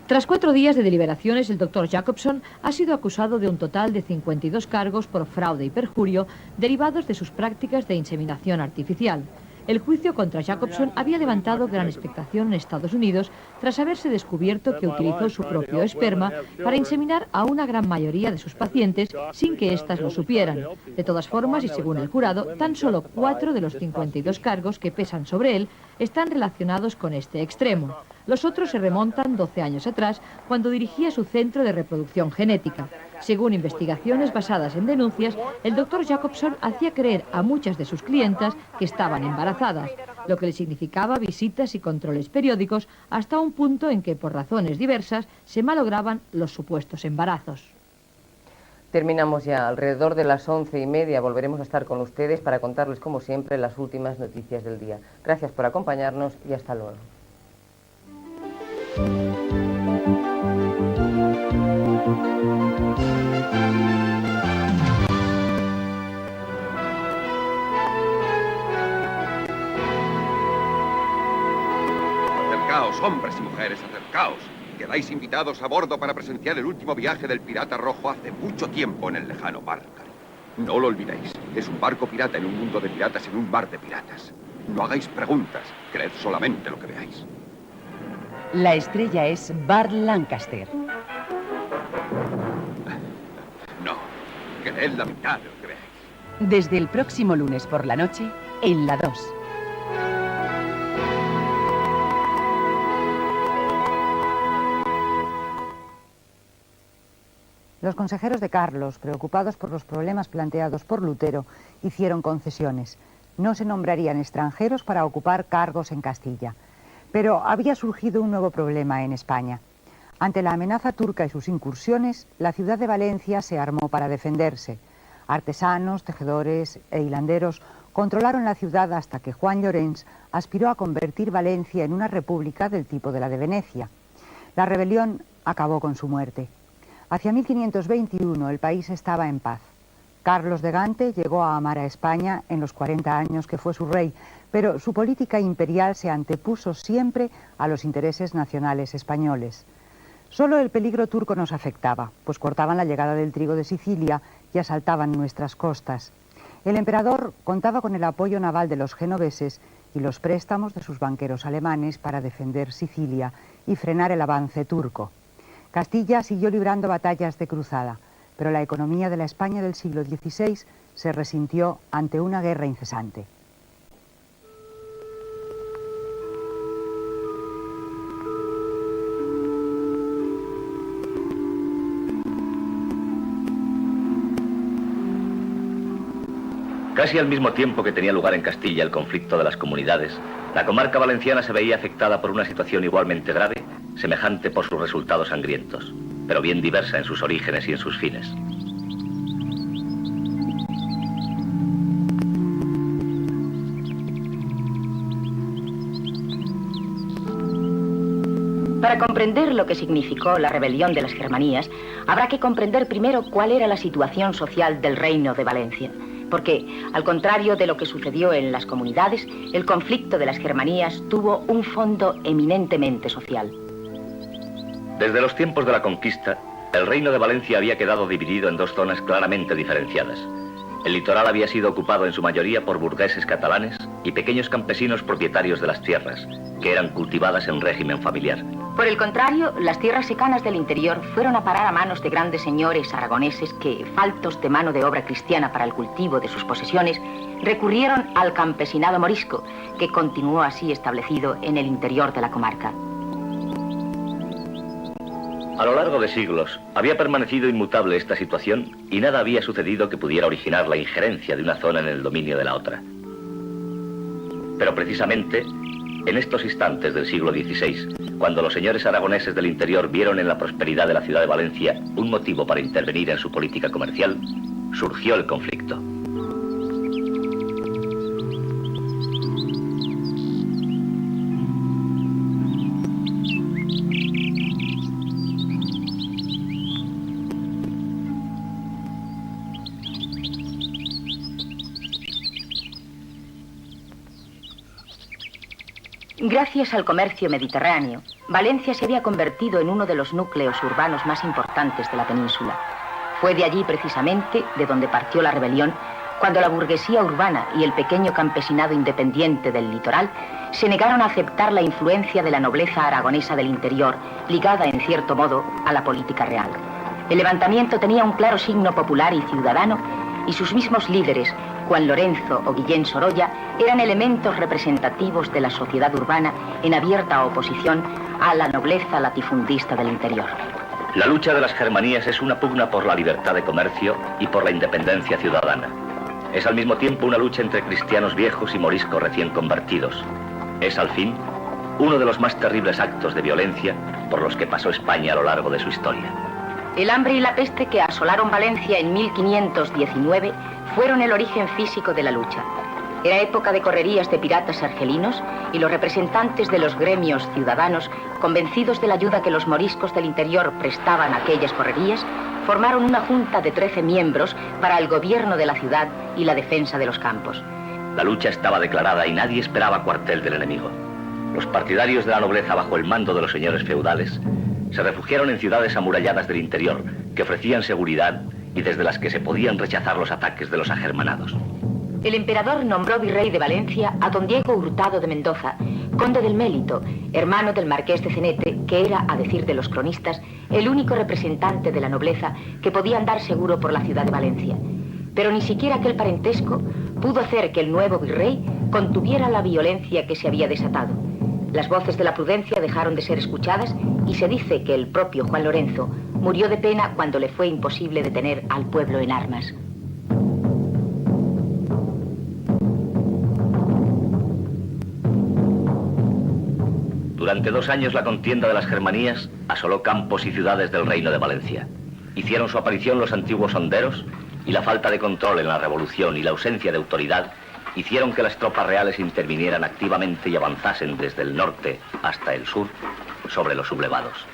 Tras 4 días de deliberaciones, el doctor Jacobson ha sido acusado de un total de 52 cargos por fraude y perjurio derivados de sus prácticas de inseminación artificial. El juicio contra Jacobson había levantado gran expectación en Estados Unidos tras haberse descubierto que utilizó su propio esperma para inseminar a una gran mayoría de sus pacientes sin que éstas lo supieran. De todas formas, y según el jurado, tan solo 4 de los 52 cargos que pesan sobre él están relacionados con este extremo. Los otros se remontan 12 años atrás, cuando dirigía su centro de reproducción genética. Según investigaciones basadas en denuncias, el doctor Jacobson hacía creer a muchas de sus clientas que estaban embarazadas, lo que le significaba visitas y controles periódicos hasta un punto en que, por razones diversas, se malograban los supuestos embarazos. Terminamos ya. Alrededor de las 11:30 volveremos a estar con ustedes para contarles, como siempre, las últimas noticias del día. Gracias por acompañarnos y hasta luego. Acercaos, hombres y mujeres, acercaos. Quedáis invitados a bordo para presenciar el último viaje del pirata rojo hace mucho tiempo en el lejano mar Caribe. No lo olvidéis, es un barco pirata en un mundo de piratas en un mar de piratas. No hagáis preguntas, creed solamente lo que veáis. La estrella es Burt Lancaster. Seré la mitad de lo que veáis. Desde el próximo lunes por la noche, en La 2. Los consejeros de Carlos, preocupados por los problemas planteados por Lutero, hicieron concesiones. No se nombrarían extranjeros para ocupar cargos en Castilla. Pero había surgido un nuevo problema en España. Ante la amenaza turca y sus incursiones, la ciudad de Valencia se armó para defenderse. Artesanos, tejedores e hilanderos controlaron la ciudad hasta que Juan Llorens aspiró a convertir Valencia en una república del tipo de la de Venecia. La rebelión acabó con su muerte. Hacia 1521 el país estaba en paz. Carlos de Gante llegó a amar a España en los 40 años que fue su rey, pero su política imperial se antepuso siempre a los intereses nacionales españoles. Solo el peligro turco nos afectaba, pues cortaban la llegada del trigo de Sicilia y asaltaban nuestras costas. El emperador contaba con el apoyo naval de los genoveses y los préstamos de sus banqueros alemanes para defender Sicilia y frenar el avance turco. Castilla siguió librando batallas de cruzada, pero la economía de la España del siglo XVI se resintió ante una guerra incesante. Casi al mismo tiempo que tenía lugar en Castilla el conflicto de las comunidades, la comarca valenciana se veía afectada por una situación igualmente grave, semejante por sus resultados sangrientos, pero bien diversa en sus orígenes y en sus fines. Para comprender lo que significó la rebelión de las Germanías, habrá que comprender primero cuál era la situación social del Reino de Valencia. Porque, al contrario de lo que sucedió en las comunidades, el conflicto de las Germanías tuvo un fondo eminentemente social. Desde los tiempos de la conquista, el Reino de Valencia había quedado dividido en dos zonas claramente diferenciadas. El litoral había sido ocupado en su mayoría por burgueses catalanes y pequeños campesinos propietarios de las tierras, que eran cultivadas en régimen familiar. Por el contrario, las tierras secanas del interior fueron a parar a manos de grandes señores aragoneses que, faltos de mano de obra cristiana para el cultivo de sus posesiones, recurrieron al campesinado morisco, que continuó así establecido en el interior de la comarca. A lo largo de siglos, había permanecido inmutable esta situación y nada había sucedido que pudiera originar la injerencia de una zona en el dominio de la otra. Pero precisamente, en estos instantes del siglo XVI, cuando los señores aragoneses del interior vieron en la prosperidad de la ciudad de Valencia un motivo para intervenir en su política comercial, surgió el conflicto. Gracias al comercio mediterráneo, Valencia se había convertido en uno de los núcleos urbanos más importantes de la península. Fue de allí precisamente de donde partió la rebelión, cuando la burguesía urbana y el pequeño campesinado independiente del litoral se negaron a aceptar la influencia de la nobleza aragonesa del interior, ligada en cierto modo a la política real. El levantamiento tenía un claro signo popular y ciudadano, y sus mismos líderes, Juan Lorenzo o Guillén Sorolla, eran elementos representativos de la sociedad urbana en abierta oposición a la nobleza latifundista del interior. La lucha de las Germanías es una pugna por la libertad de comercio y por la independencia ciudadana. Es al mismo tiempo una lucha entre cristianos viejos y moriscos recién convertidos. Es, al fin, uno de los más terribles actos de violencia por los que pasó España a lo largo de su historia. El hambre y la peste que asolaron Valencia en 1519 fueron el origen físico de la lucha. Era época de correrías de piratas argelinos y los representantes de los gremios ciudadanos, convencidos de la ayuda que los moriscos del interior prestaban a aquellas correrías, formaron una junta de 13 miembros para el gobierno de la ciudad y la defensa de los campos. La lucha estaba declarada y nadie esperaba cuartel del enemigo. Los partidarios de la nobleza bajo el mando de los señores feudales se refugiaron en ciudades amuralladas del interior que ofrecían seguridad y desde las que se podían rechazar los ataques de los agermanados. El emperador nombró virrey de Valencia a don Diego Hurtado de Mendoza, conde del Mélito, hermano del marqués de Cenete, que era, a decir de los cronistas, el único representante de la nobleza que podía andar seguro por la ciudad de Valencia. Pero ni siquiera aquel parentesco pudo hacer que el nuevo virrey contuviera la violencia que se había desatado. Las voces de la prudencia dejaron de ser escuchadas y se dice que el propio Juan Lorenzo murió de pena cuando le fue imposible detener al pueblo en armas. Durante 2 años la contienda de las Germanías asoló campos y ciudades del Reino de Valencia. Hicieron su aparición los antiguos honderos y la falta de control en la revolución y la ausencia de autoridad hicieron que las tropas reales intervinieran activamente y avanzasen desde el norte hasta el sur sobre los sublevados.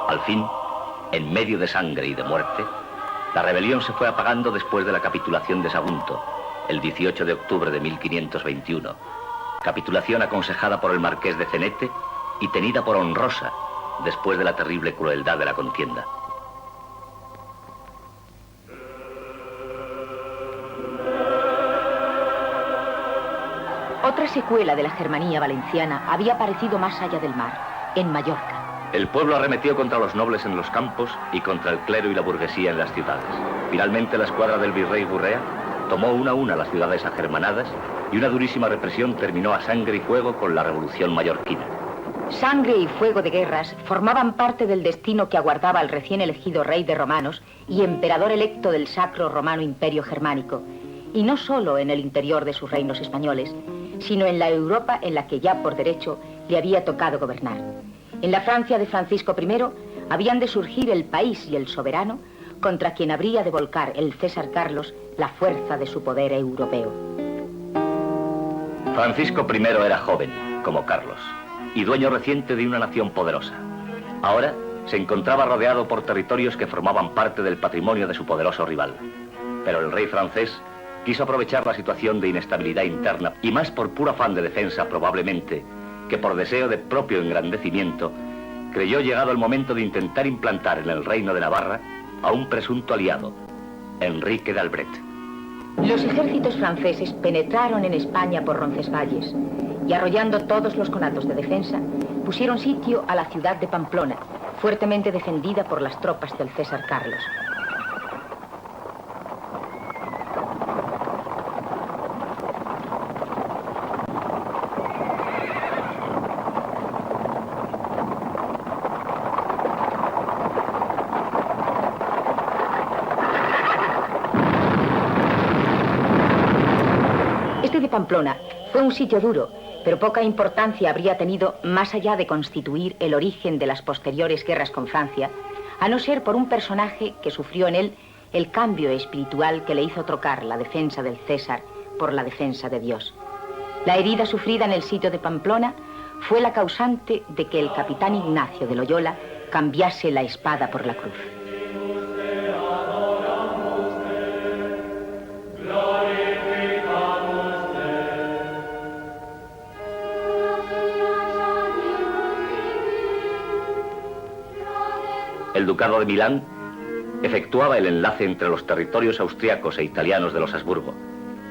Al fin, en medio de sangre y de muerte, la rebelión se fue apagando después de la capitulación de Sagunto, el 18 de octubre de 1521. Capitulación aconsejada por el marqués de Cenete y tenida por honrosa después de la terrible crueldad de la contienda. Otra secuela de la Germanía valenciana había aparecido más allá del mar, en Mallorca. El pueblo arremetió contra los nobles en los campos y contra el clero y la burguesía en las ciudades. Finalmente la escuadra del virrey Gurrea tomó una a una las ciudades agermanadas y una durísima represión terminó a sangre y fuego con la revolución mallorquina. Sangre y fuego de guerras formaban parte del destino que aguardaba al recién elegido rey de romanos y emperador electo del Sacro Romano Imperio Germánico, y no solo en el interior de sus reinos españoles, sino en la Europa en la que ya por derecho le había tocado gobernar. En la Francia de Francisco I habían de surgir el país y el soberano contra quien habría de volcar el César Carlos la fuerza de su poder europeo. Francisco I era joven, como Carlos, y dueño reciente de una nación poderosa. Ahora se encontraba rodeado por territorios que formaban parte del patrimonio de su poderoso rival. Pero el rey francés quiso aprovechar la situación de inestabilidad interna, y más por puro afán de defensa probablemente, que por deseo de propio engrandecimiento, creyó llegado el momento de intentar implantar en el reino de Navarra a un presunto aliado, Enrique de Albret. Los ejércitos franceses penetraron en España por Roncesvalles y, arrollando todos los conatos de defensa, pusieron sitio a la ciudad de Pamplona, fuertemente defendida por las tropas del César Carlos. Pamplona fue un sitio duro, pero poca importancia habría tenido más allá de constituir el origen de las posteriores guerras con Francia, a no ser por un personaje que sufrió en él el cambio espiritual que le hizo trocar la defensa del César por la defensa de Dios. La herida sufrida en el sitio de Pamplona fue la causante de que el capitán Ignacio de Loyola cambiase la espada por la cruz. El ducado de Milán efectuaba el enlace entre los territorios austriacos e italianos de los Habsburgo,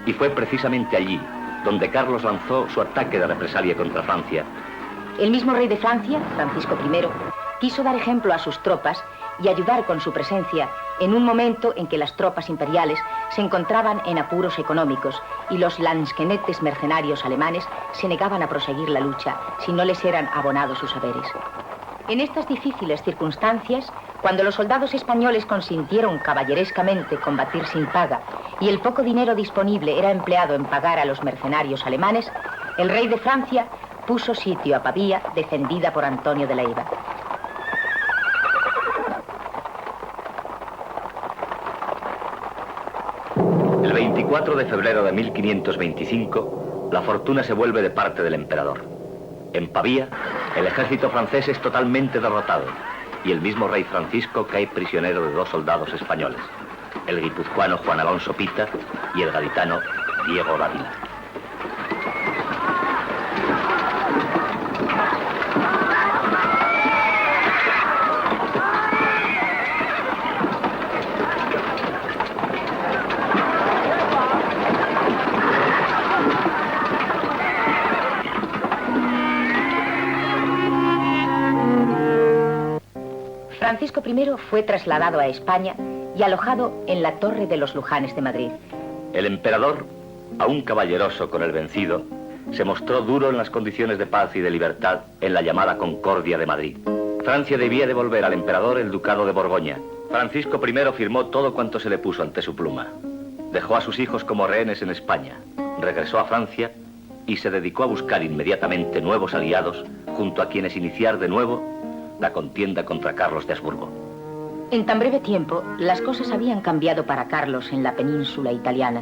y fue precisamente allí donde Carlos lanzó su ataque de represalia contra Francia. El mismo rey de Francia, Francisco I, quiso dar ejemplo a sus tropas y ayudar con su presencia en un momento en que las tropas imperiales se encontraban en apuros económicos y los lansquenetes mercenarios alemanes se negaban a proseguir la lucha si no les eran abonados sus haberes. En estas difíciles circunstancias, cuando los soldados españoles consintieron caballerescamente combatir sin paga y el poco dinero disponible era empleado en pagar a los mercenarios alemanes, el rey de Francia puso sitio a Pavía, defendida por Antonio de Leiva. El 24 de febrero de 1525, la fortuna se vuelve de parte del emperador. En Pavía, el ejército francés es totalmente derrotado y el mismo rey Francisco cae prisionero de 2 soldados españoles, el guipuzcoano Juan Alonso Pita y el gaditano Diego Dávila. Francisco I fue trasladado a España y alojado en la Torre de los Lujanes de Madrid. El emperador, aún caballeroso con el vencido, se mostró duro en las condiciones de paz y de libertad en la llamada Concordia de Madrid. Francia debía devolver al emperador el ducado de Borgoña. Francisco I firmó todo cuanto se le puso ante su pluma. Dejó a sus hijos como rehenes en España, regresó a Francia y se dedicó a buscar inmediatamente nuevos aliados junto a quienes iniciar de nuevo la contienda contra Carlos de Habsburgo. En tan breve tiempo, las cosas habían cambiado para Carlos en la península italiana.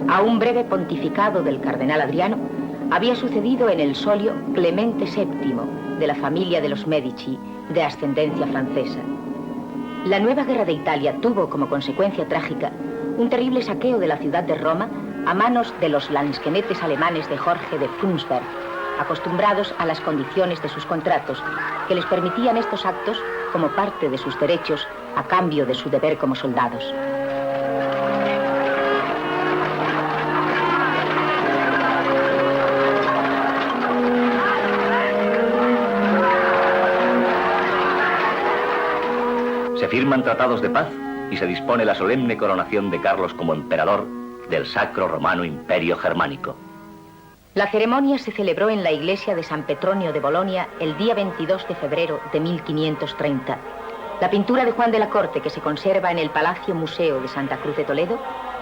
A un breve pontificado del cardenal Adriano, había sucedido en el solio Clemente VII, de la familia de los Medici, de ascendencia francesa. La nueva guerra de Italia tuvo como consecuencia trágica un terrible saqueo de la ciudad de Roma a manos de los lansquenetes alemanes de Jorge de Frundsberg, acostumbrados a las condiciones de sus contratos, que les permitían estos actos como parte de sus derechos a cambio de su deber como soldados. Se firman tratados de paz y se dispone la solemne coronación de Carlos como emperador del Sacro Romano Imperio Germánico. La ceremonia se celebró en la iglesia de San Petronio de Bolonia el día 22 de febrero de 1530. La pintura de Juan de la Corte, que se conserva en el Palacio Museo de Santa Cruz de Toledo,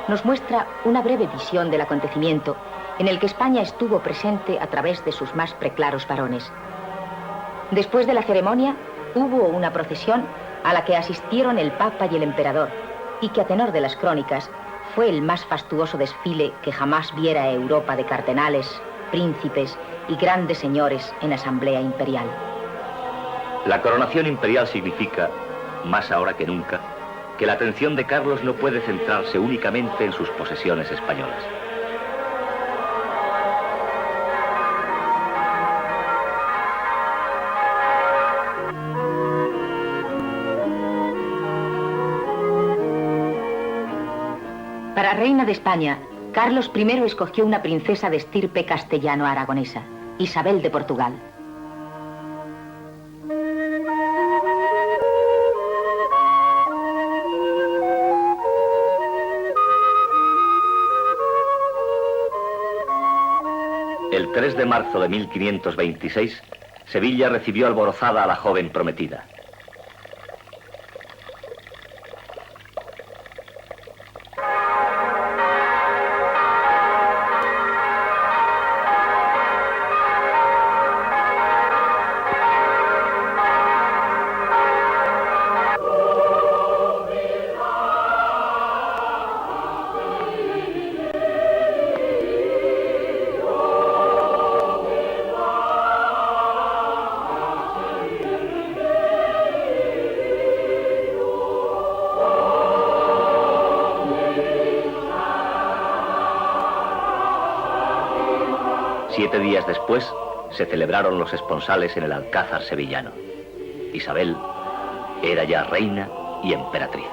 nos muestra una breve visión del acontecimiento en el que España estuvo presente a través de sus más preclaros varones. Después de la ceremonia, hubo una procesión a la que asistieron el Papa y el Emperador, y que a tenor de las crónicas fue el más fastuoso desfile que jamás viera Europa de cardenales, príncipes y grandes señores en asamblea imperial. La coronación imperial significa, más ahora que nunca, que la atención de Carlos no puede centrarse únicamente en sus posesiones españolas. Para reina de España, Carlos I escogió una princesa de estirpe castellano-aragonesa, Isabel de Portugal. El 3 de marzo de 1526, Sevilla recibió alborozada a la joven prometida. Siete días después, se celebraron los esponsales en el Alcázar sevillano. Isabel era ya reina y emperatriz.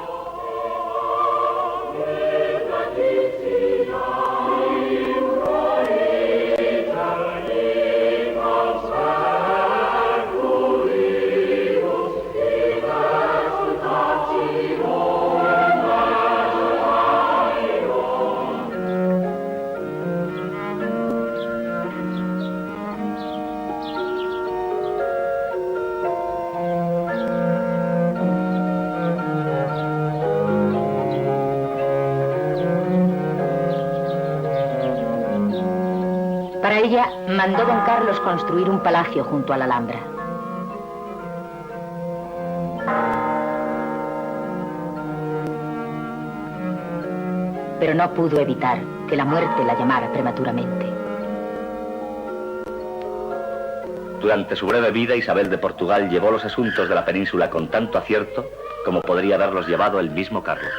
Para ella, mandó don Carlos construir un palacio junto a la Alhambra. Pero no pudo evitar que la muerte la llamara prematuramente. Durante su breve vida, Isabel de Portugal llevó los asuntos de la península con tanto acierto como podría haberlos llevado el mismo Carlos.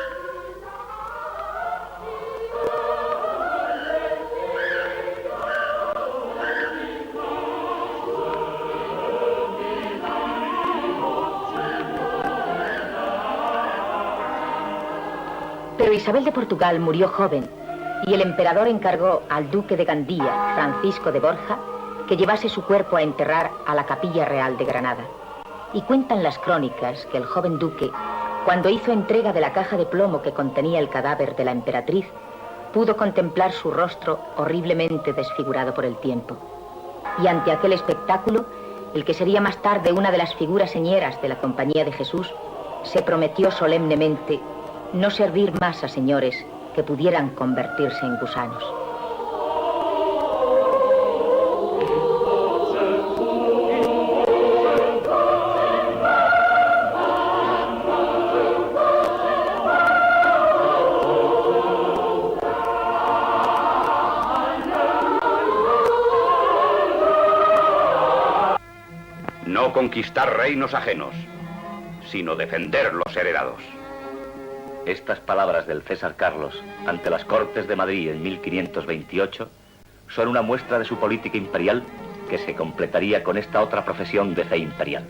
Pero Isabel de Portugal murió joven y el emperador encargó al duque de Gandía, Francisco de Borja, que llevase su cuerpo a enterrar a la Capilla Real de Granada. Y cuentan las crónicas que el joven duque, cuando hizo entrega de la caja de plomo que contenía el cadáver de la emperatriz, pudo contemplar su rostro horriblemente desfigurado por el tiempo. Y ante aquel espectáculo, el que sería más tarde una de las figuras señeras de la Compañía de Jesús, se prometió solemnemente no servir más a señores que pudieran convertirse en gusanos. No conquistar reinos ajenos, sino defender los heredados. Estas palabras del César Carlos ante las Cortes de Madrid en 1528 son una muestra de su política imperial que se completaría con esta otra profesión de fe imperial.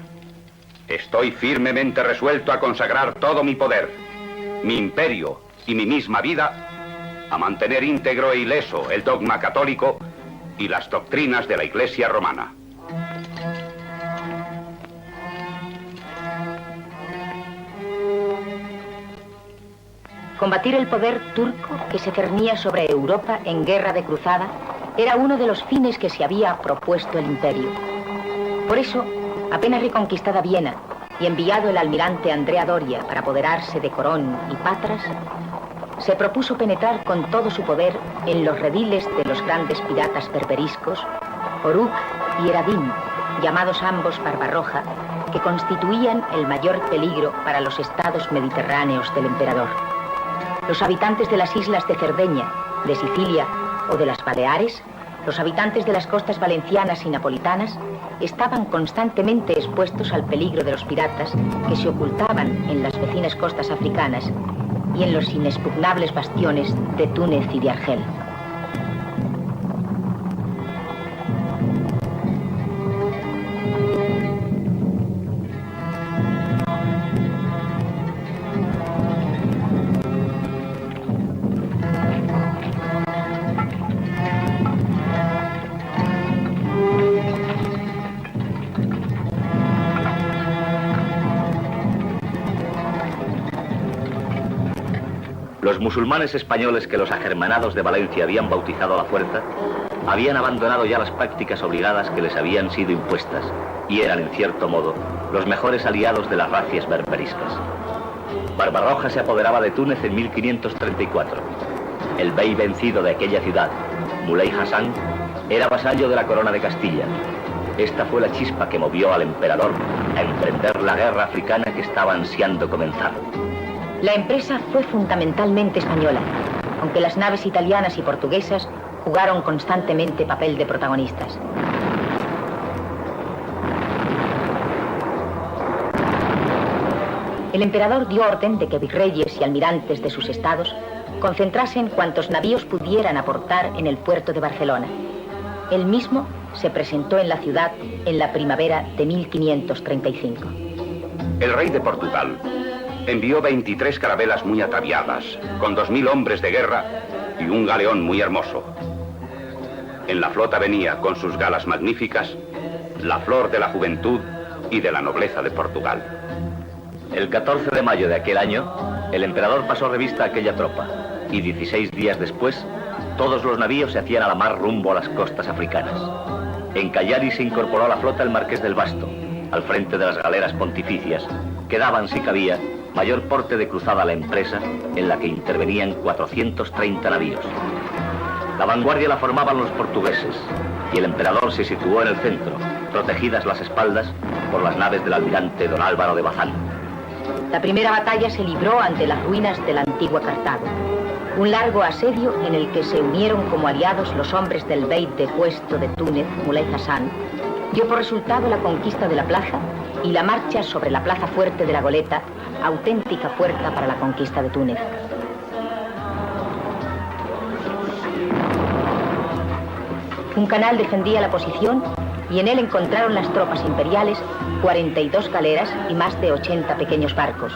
Estoy firmemente resuelto a consagrar todo mi poder, mi imperio y mi misma vida a mantener íntegro e ileso el dogma católico y las doctrinas de la Iglesia romana. Combatir el poder turco que se cernía sobre Europa en guerra de cruzada era uno de los fines que se había propuesto el imperio. Por eso, apenas reconquistada Viena y enviado el almirante Andrea Doria para apoderarse de Corón y Patras, se propuso penetrar con todo su poder en los rediles de los grandes piratas berberiscos, Oruk y Eradín, llamados ambos Barbarroja, que constituían el mayor peligro para los estados mediterráneos del emperador. Los habitantes de las islas de Cerdeña, de Sicilia o de las Baleares, los habitantes de las costas valencianas y napolitanas, estaban constantemente expuestos al peligro de los piratas que se ocultaban en las vecinas costas africanas y en los inexpugnables bastiones de Túnez y de Argel. Los musulmanes españoles que los agermanados de Valencia habían bautizado a la fuerza, habían abandonado ya las prácticas obligadas que les habían sido impuestas y eran, en cierto modo, los mejores aliados de las racias berberiscas. Barbarroja se apoderaba de Túnez en 1534. El bey vencido de aquella ciudad, Muley Hassan, era vasallo de la corona de Castilla. Esta fue la chispa que movió al emperador a emprender la guerra africana que estaba ansiando comenzar. La empresa fue fundamentalmente española, aunque las naves italianas y portuguesas jugaron constantemente papel de protagonistas. El emperador dio orden de que virreyes y almirantes de sus estados concentrasen cuantos navíos pudieran aportar en el puerto de Barcelona. Él mismo se presentó en la ciudad en la primavera de 1535. El rey de Portugal envió 23 carabelas muy ataviadas, con 2000 hombres de guerra y un galeón muy hermoso. En la flota venía, con sus galas magníficas, la flor de la juventud y de la nobleza de Portugal. El 14 de mayo de aquel año, el emperador pasó revista a aquella tropa, y 16 días después, todos los navíos se hacían a la mar rumbo a las costas africanas. En Callari se incorporó a la flota el marqués del Basto, al frente de las galeras pontificias, que daban, si cabía, mayor porte de cruzada a la empresa, en la que intervenían 430 navíos. La vanguardia la formaban los portugueses, y el emperador se situó en el centro, protegidas las espaldas por las naves del almirante don Álvaro de Bazán. La primera batalla se libró ante las ruinas de la antigua Cartago. Un largo asedio en el que se unieron como aliados los hombres del bey depuesto de Túnez, Muley Hassan, dio por resultado la conquista de la plaza y la marcha sobre la plaza fuerte de la Goleta, auténtica fuerza para la conquista de Túnez. Un canal defendía la posición y en él encontraron las tropas imperiales 42 galeras y más de 80 pequeños barcos.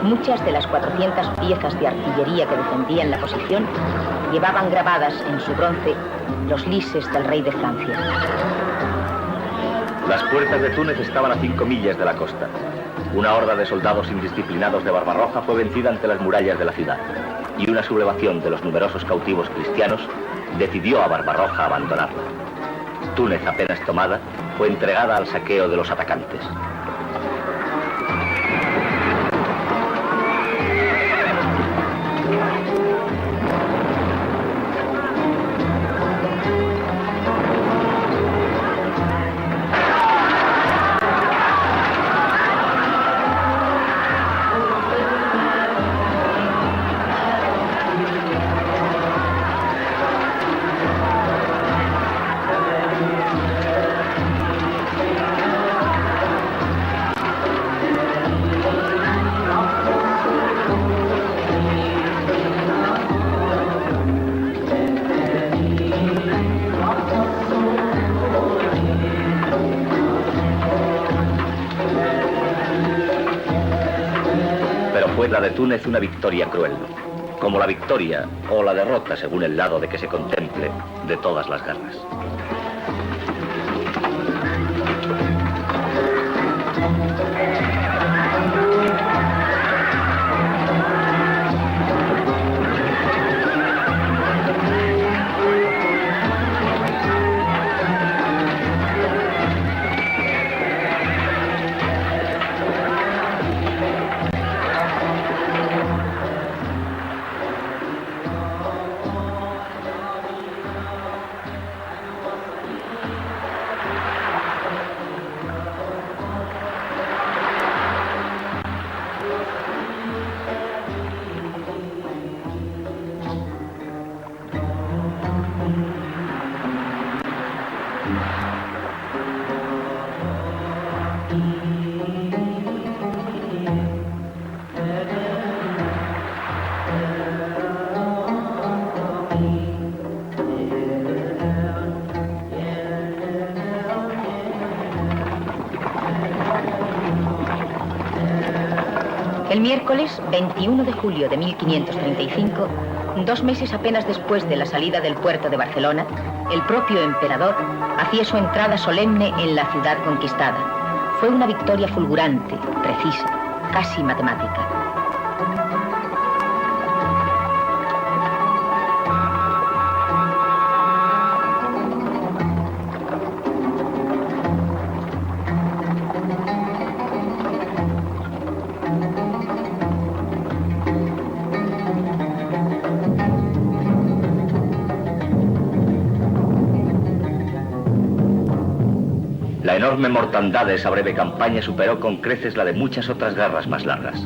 Muchas de las 400 piezas de artillería que defendían la posición llevaban grabadas en su bronce los lises del rey de Francia. Las Las puertas de Túnez estaban a 5 millas de la costa. Una horda de soldados indisciplinados de Barbarroja fue vencida ante las murallas de la ciudad, y una sublevación de los numerosos cautivos cristianos decidió a Barbarroja abandonarla. Túnez, apenas tomada, fue entregada al saqueo de los atacantes. Fue la de Túnez una victoria cruel, como la victoria o la derrota, según el lado de que se contemple, de todas las guerras. El miércoles 21 de julio de 1535, 2 meses apenas después de la salida del puerto de Barcelona, el propio emperador hacía su entrada solemne en la ciudad conquistada. Fue una victoria fulgurante, precisa, casi matemática. La enorme mortandad de esa breve campaña superó con creces la de muchas otras guerras más largas.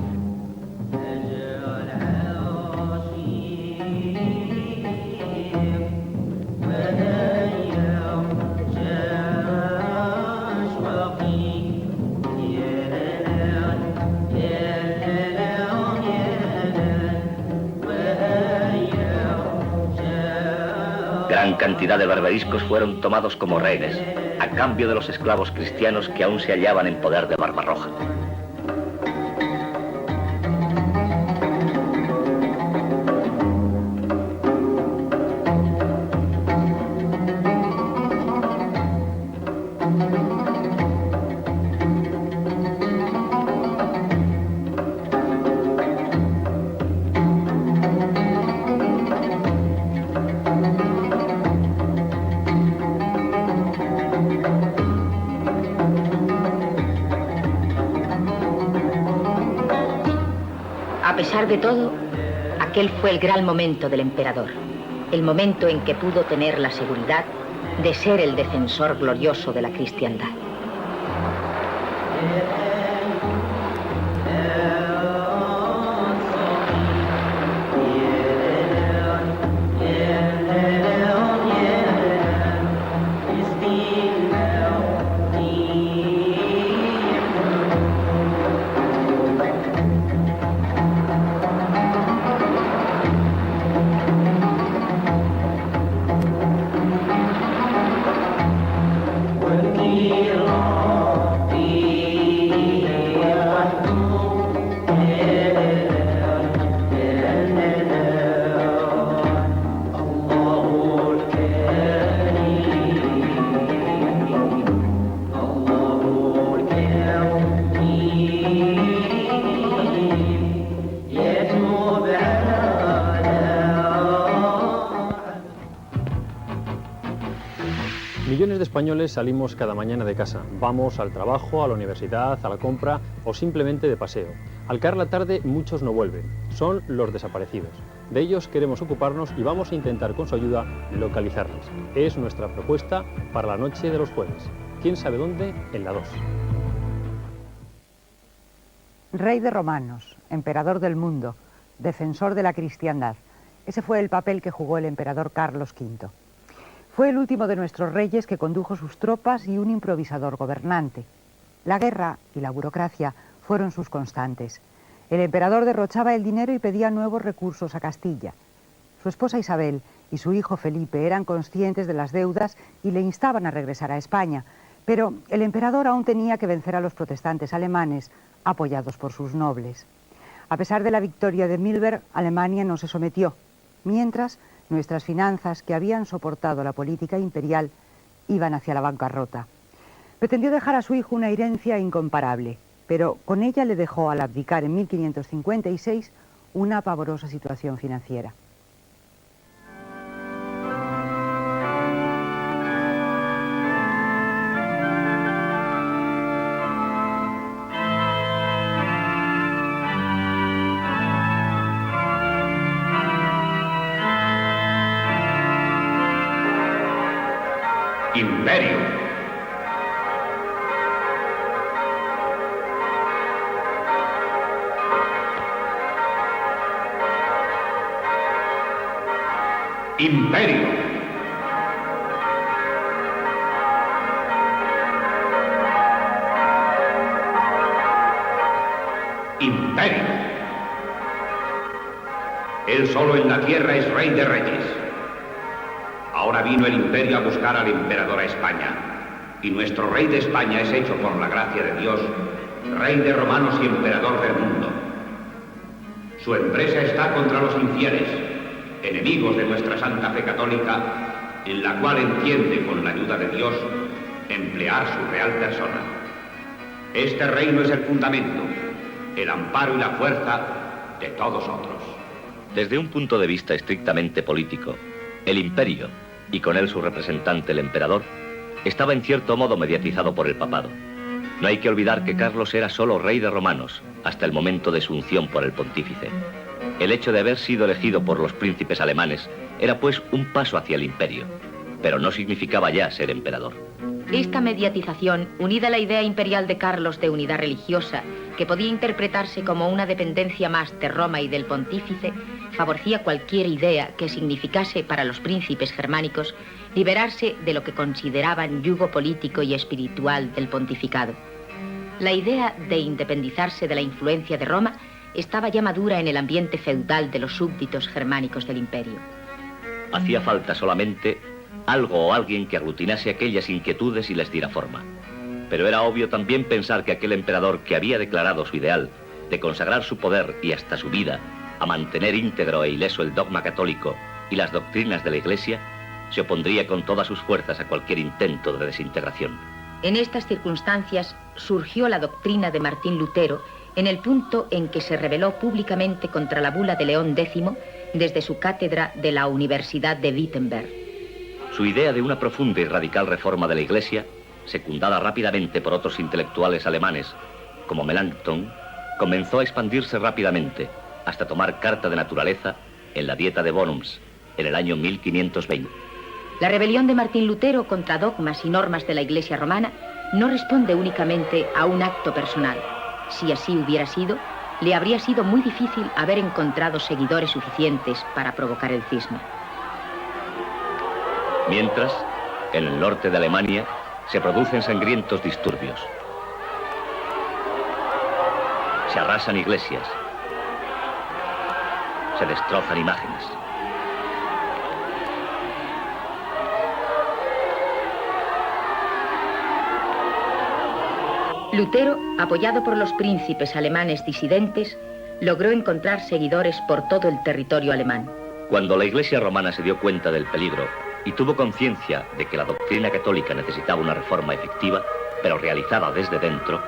Gran cantidad de berberiscos fueron tomados como rehenes, a cambio de los esclavos cristianos que aún se hallaban en poder de Barbarroja. A pesar de todo, aquel fue el gran momento del emperador, el momento en que pudo tener la seguridad de ser el defensor glorioso de la cristiandad. españoles salimos cada mañana de casa. Vamos al trabajo, a la universidad, a la compra o simplemente de paseo. Al caer la tarde, muchos no vuelven. Son los desaparecidos. De ellos queremos ocuparnos y vamos a intentar con su ayuda localizarles. Es nuestra propuesta para la noche de los jueves. ¿Quién sabe dónde? En la 2. Rey de romanos, emperador del mundo, defensor de la cristiandad. Ese fue el papel que jugó el emperador Carlos V. Fue el último de nuestros reyes que condujo sus tropas y un improvisador gobernante. La guerra y la burocracia fueron sus constantes. El emperador derrochaba el dinero y pedía nuevos recursos a Castilla. Su esposa Isabel y su hijo Felipe eran conscientes de las deudas y le instaban a regresar a España, pero el emperador aún tenía que vencer a los protestantes alemanes, apoyados por sus nobles. A pesar de la victoria de Milberg, Alemania no se sometió, mientras nuestras finanzas, que habían soportado la política imperial, iban hacia la bancarrota. Pretendió dejar a su hijo una herencia incomparable, pero con ella le dejó, al abdicar en 1556, una pavorosa situación financiera. Imperio. Imperio. Imperio. Él solo en la tierra es rey de reyes. Ahora vino el imperio a buscar al emperador a España, y nuestro rey de España es hecho por la gracia de Dios, rey de romanos y emperador del mundo. Su empresa está contra los infieles, enemigos de nuestra santa fe católica, en la cual entiende, con la ayuda de Dios, emplear su real persona. Este reino es el fundamento, el amparo y la fuerza de todos otros. Desde un punto de vista estrictamente político, el imperio, y con él su representante, el emperador, estaba en cierto modo mediatizado por el papado. No hay que olvidar que Carlos era solo rey de romanos hasta el momento de su unción por el pontífice. El hecho de haber sido elegido por los príncipes alemanes era pues un paso hacia el imperio, pero no significaba ya ser emperador. Esta mediatización, unida a la idea imperial de Carlos de unidad religiosa, que podía interpretarse como una dependencia más de Roma y del pontífice, favorecía cualquier idea que significase para los príncipes germánicos liberarse de lo que consideraban yugo político y espiritual del pontificado. La idea de independizarse de la influencia de Roma estaba ya madura en el ambiente feudal de los súbditos germánicos del imperio. Hacía falta solamente algo o alguien que aglutinase aquellas inquietudes y les diera forma. Pero era obvio también pensar que aquel emperador que había declarado su ideal de consagrar su poder y hasta su vida a mantener íntegro e ileso el dogma católico y las doctrinas de la Iglesia, se opondría con todas sus fuerzas a cualquier intento de desintegración. En estas circunstancias surgió la doctrina de Martín Lutero en el punto en que se rebeló públicamente contra la bula de León X desde su cátedra de la Universidad de Wittenberg. Su idea de una profunda y radical reforma de la Iglesia, secundada rápidamente por otros intelectuales alemanes, como Melanchthon, comenzó a expandirse rápidamente, hasta tomar carta de naturaleza en la Dieta de Worms, en el año 1520. La rebelión de Martín Lutero contra dogmas y normas de la Iglesia romana no responde únicamente a un acto personal. Si así hubiera sido, le habría sido muy difícil haber encontrado seguidores suficientes para provocar el cisma. Mientras, en el norte de Alemania, se producen sangrientos disturbios. Se arrasan iglesias. Se destrozan imágenes. Lutero, apoyado por los príncipes alemanes disidentes, logró encontrar seguidores por todo el territorio alemán. Cuando la Iglesia romana se dio cuenta del peligro y tuvo conciencia de que la doctrina católica necesitaba una reforma efectiva, pero realizada desde dentro,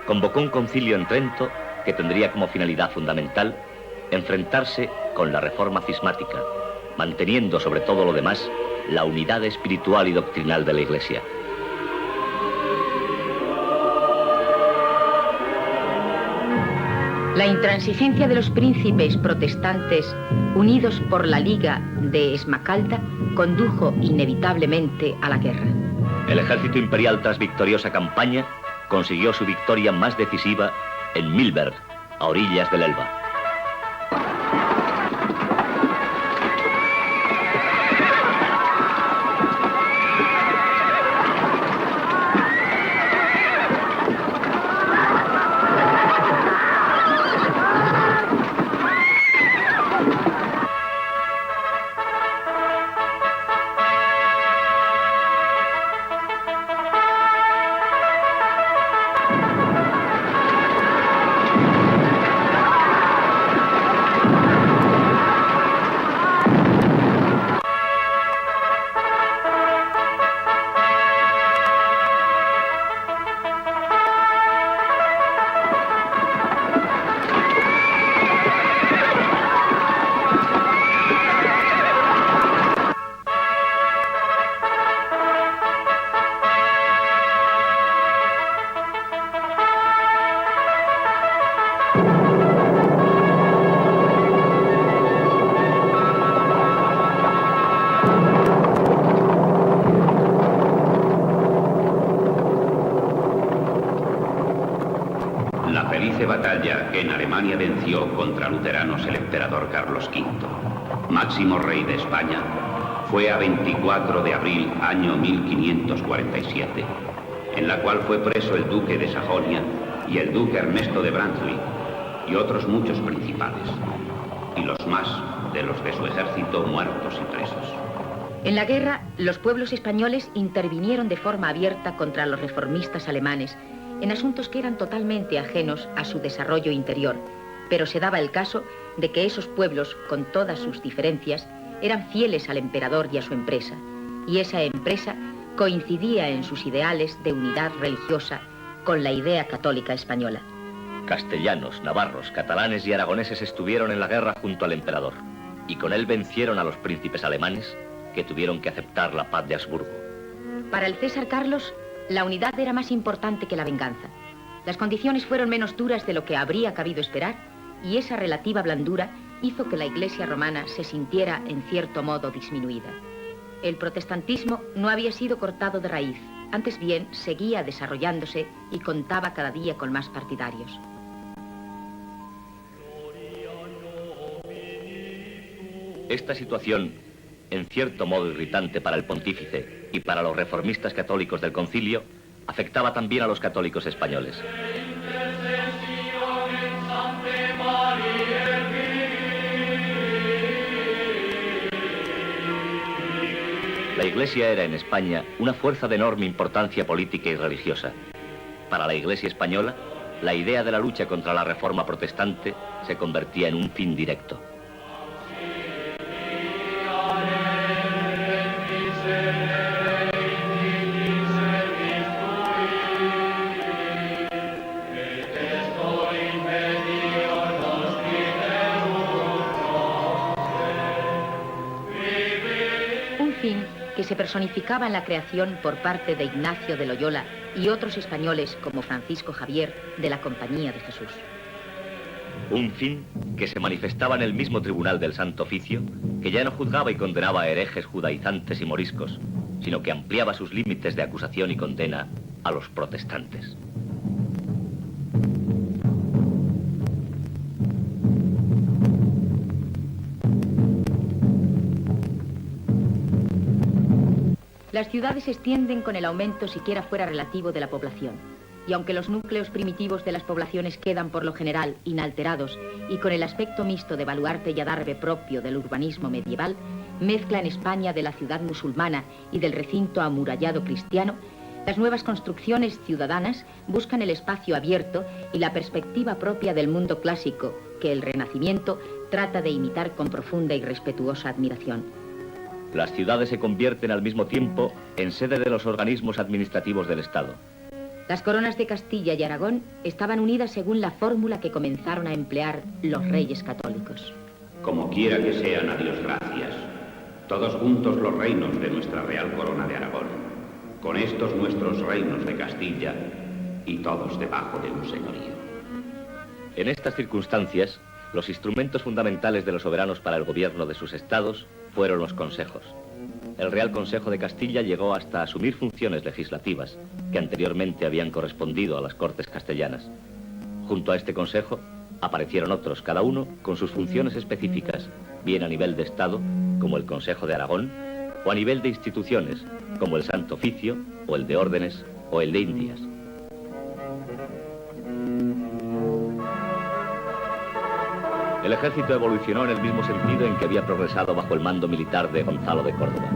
convocó un concilio en Trento que tendría como finalidad fundamental enfrentarse con la reforma cismática, manteniendo sobre todo lo demás la unidad espiritual y doctrinal de la Iglesia. La intransigencia de los príncipes protestantes, unidos por la Liga de Esmacalda, condujo inevitablemente a la guerra. El ejército imperial, tras victoriosa campaña, consiguió su victoria más decisiva en Milberg, a orillas del Elba. Batalla que en Alemania venció contra luteranos el emperador Carlos V, máximo rey de España, fue a 24 de abril año 1547, en la cual fue preso el duque de Sajonia y el duque Ernesto de Brunswick y otros muchos principales, y los más de los de su ejército muertos y presos. En la guerra, los pueblos españoles intervinieron de forma abierta contra los reformistas alemanes en asuntos que eran totalmente ajenos a su desarrollo interior, pero se daba el caso de que esos pueblos, con todas sus diferencias, eran fieles al emperador y a su empresa, y esa empresa coincidía en sus ideales de unidad religiosa con la idea católica española. Castellanos, navarros, catalanes y aragoneses estuvieron en la guerra junto al emperador, y con él vencieron a los príncipes alemanes que tuvieron que aceptar la paz de Habsburgo. Para el César Carlos, la unidad era más importante que la venganza. Las condiciones fueron menos duras de lo que habría cabido esperar, y esa relativa blandura hizo que la Iglesia romana se sintiera en cierto modo disminuida. El protestantismo no había sido cortado de raíz, antes bien seguía desarrollándose y contaba cada día con más partidarios. Esta situación, en cierto modo irritante para el pontífice y para los reformistas católicos del concilio, afectaba también a los católicos españoles. La Iglesia era en España una fuerza de enorme importancia política y religiosa. Para la Iglesia española, la idea de la lucha contra la reforma protestante se convertía en un fin directo. Que se personificaba en la creación por parte de Ignacio de Loyola y otros españoles como Francisco Javier de la Compañía de Jesús. Un fin que se manifestaba en el mismo tribunal del Santo Oficio, que ya no juzgaba y condenaba a herejes judaizantes y moriscos, sino que ampliaba sus límites de acusación y condena a los protestantes. Las ciudades se extienden con el aumento siquiera fuera relativo de la población, y aunque los núcleos primitivos de las poblaciones quedan por lo general inalterados y con el aspecto mixto de baluarte y adarve propio del urbanismo medieval, mezcla en España de la ciudad musulmana y del recinto amurallado cristiano, las nuevas construcciones ciudadanas buscan el espacio abierto y la perspectiva propia del mundo clásico que el Renacimiento trata de imitar con profunda y respetuosa admiración. Las ciudades se convierten al mismo tiempo en sede de los organismos administrativos del Estado. Las coronas de Castilla y Aragón estaban unidas según la fórmula que comenzaron a emplear los reyes católicos. Como quiera que sean, a Dios gracias, todos juntos los reinos de nuestra Real Corona de Aragón, con estos nuestros reinos de Castilla y todos debajo de un señorío. En estas circunstancias, los instrumentos fundamentales de los soberanos para el gobierno de sus estados fueron los consejos. El Real Consejo de Castilla llegó hasta asumir funciones legislativas que anteriormente habían correspondido a las Cortes castellanas. Junto a este consejo aparecieron otros, cada uno con sus funciones específicas, bien a nivel de Estado, como el Consejo de Aragón, o a nivel de instituciones, como el Santo Oficio, o el de Órdenes, o el de Indias. El ejército evolucionó en el mismo sentido en que había progresado bajo el mando militar de Gonzalo de Córdoba.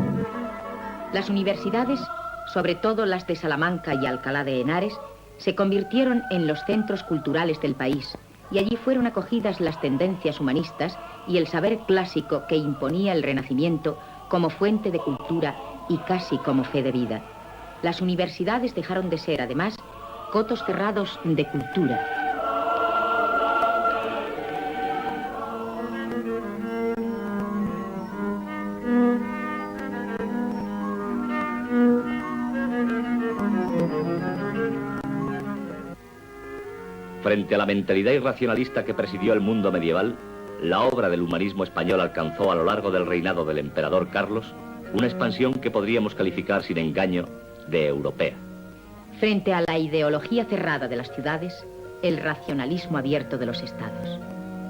Las universidades, sobre todo las de Salamanca y Alcalá de Henares, se convirtieron en los centros culturales del país, y allí fueron acogidas las tendencias humanistas y el saber clásico que imponía el Renacimiento como fuente de cultura y casi como fe de vida. Las universidades dejaron de ser, además, cotos cerrados de cultura. Frente a la mentalidad irracionalista que presidió el mundo medieval, la obra del humanismo español alcanzó a lo largo del reinado del emperador Carlos una expansión que podríamos calificar sin engaño de europea. Frente a la ideología cerrada de las ciudades, el racionalismo abierto de los estados.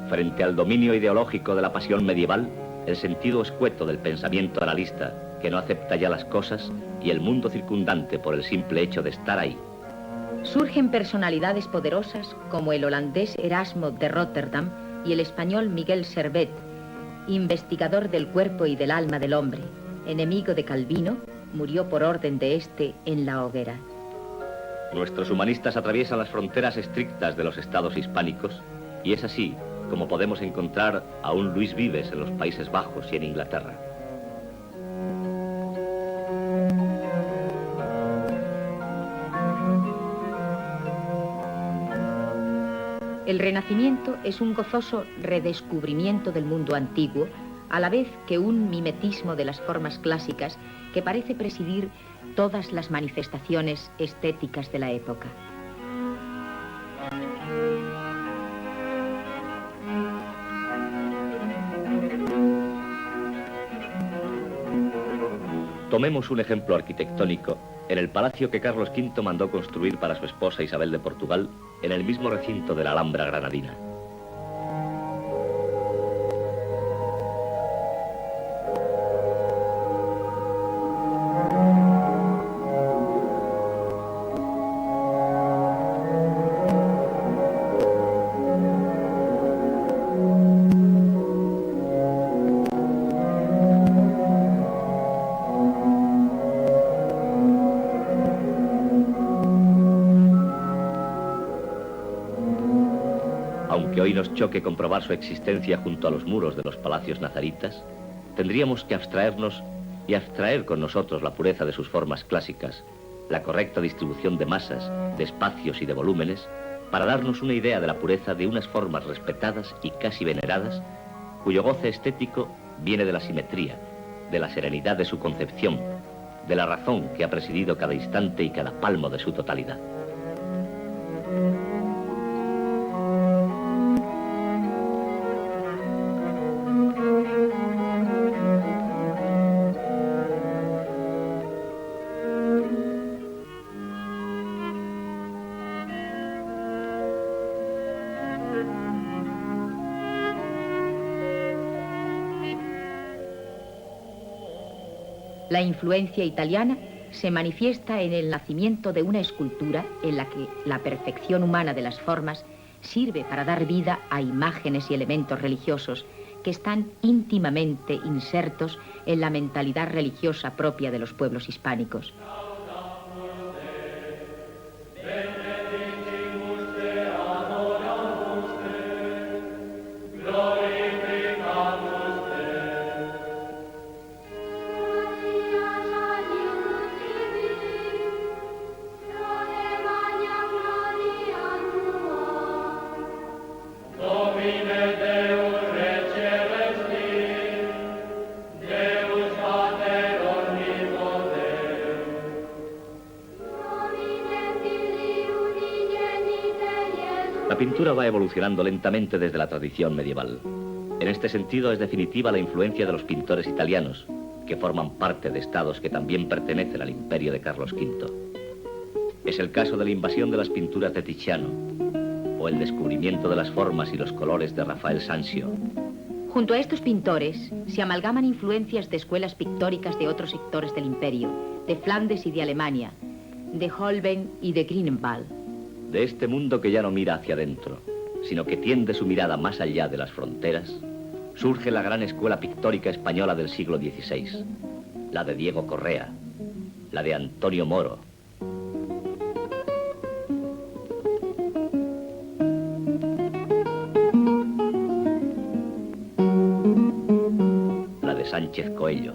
Frente al dominio ideológico de la pasión medieval, el sentido escueto del pensamiento analista que no acepta ya las cosas y el mundo circundante por el simple hecho de estar ahí. Surgen personalidades poderosas como el holandés Erasmo de Rotterdam y el español Miguel Servet, investigador del cuerpo y del alma del hombre, enemigo de Calvino, murió por orden de este en la hoguera. Nuestros humanistas atraviesan las fronteras estrictas de los estados hispánicos y es así como podemos encontrar a un Luis Vives en los Países Bajos y en Inglaterra. El Renacimiento es un gozoso redescubrimiento del mundo antiguo, a la vez que un mimetismo de las formas clásicas que parece presidir todas las manifestaciones estéticas de la época. Tomemos un ejemplo arquitectónico en el palacio que Carlos V mandó construir para su esposa Isabel de Portugal en el mismo recinto de la Alhambra granadina. Aunque hoy nos choque comprobar su existencia junto a los muros de los palacios nazaritas, tendríamos que abstraernos y abstraer con nosotros la pureza de sus formas clásicas, la correcta distribución de masas, de espacios y de volúmenes, para darnos una idea de la pureza de unas formas respetadas y casi veneradas, cuyo goce estético viene de la simetría, de la serenidad de su concepción, de la razón que ha presidido cada instante y cada palmo de su totalidad. La influencia italiana se manifiesta en el nacimiento de una escultura en la que la perfección humana de las formas sirve para dar vida a imágenes y elementos religiosos que están íntimamente insertos en la mentalidad religiosa propia de los pueblos hispánicos. La pintura va evolucionando lentamente desde la tradición medieval. En este sentido es definitiva la influencia de los pintores italianos, que forman parte de estados que también pertenecen al imperio de Carlos V. Es el caso de la invasión de las pinturas de Tiziano, o el descubrimiento de las formas y los colores de Rafael Sanzio. Junto a estos pintores se amalgaman influencias de escuelas pictóricas de otros sectores del imperio, de Flandes y de Alemania, de Holbein y de Grünewald. De este mundo que ya no mira hacia adentro, sino que tiende su mirada más allá de las fronteras, surge la gran escuela pictórica española del siglo XVI, la de Diego Correa, la de Antonio Moro, la de Sánchez Coello.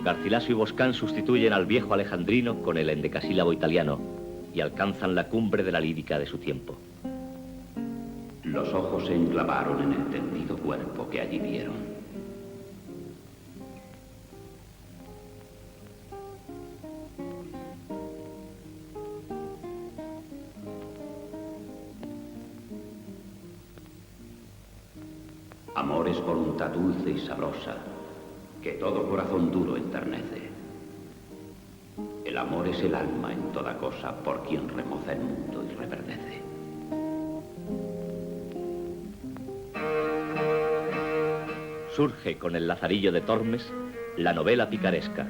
Garcilaso y Boscán sustituyen al viejo alejandrino con el endecasílabo italiano y alcanzan la cumbre de la lírica de su tiempo. Los ojos se enclavaron en el tendido cuerpo que allí vieron. Amor es voluntad dulce y sabrosa, que todo corazón duro enternece. El amor es el alma en toda cosa por quien remoza el mundo y reverdece. Surge con el Lazarillo de Tormes la novela picaresca,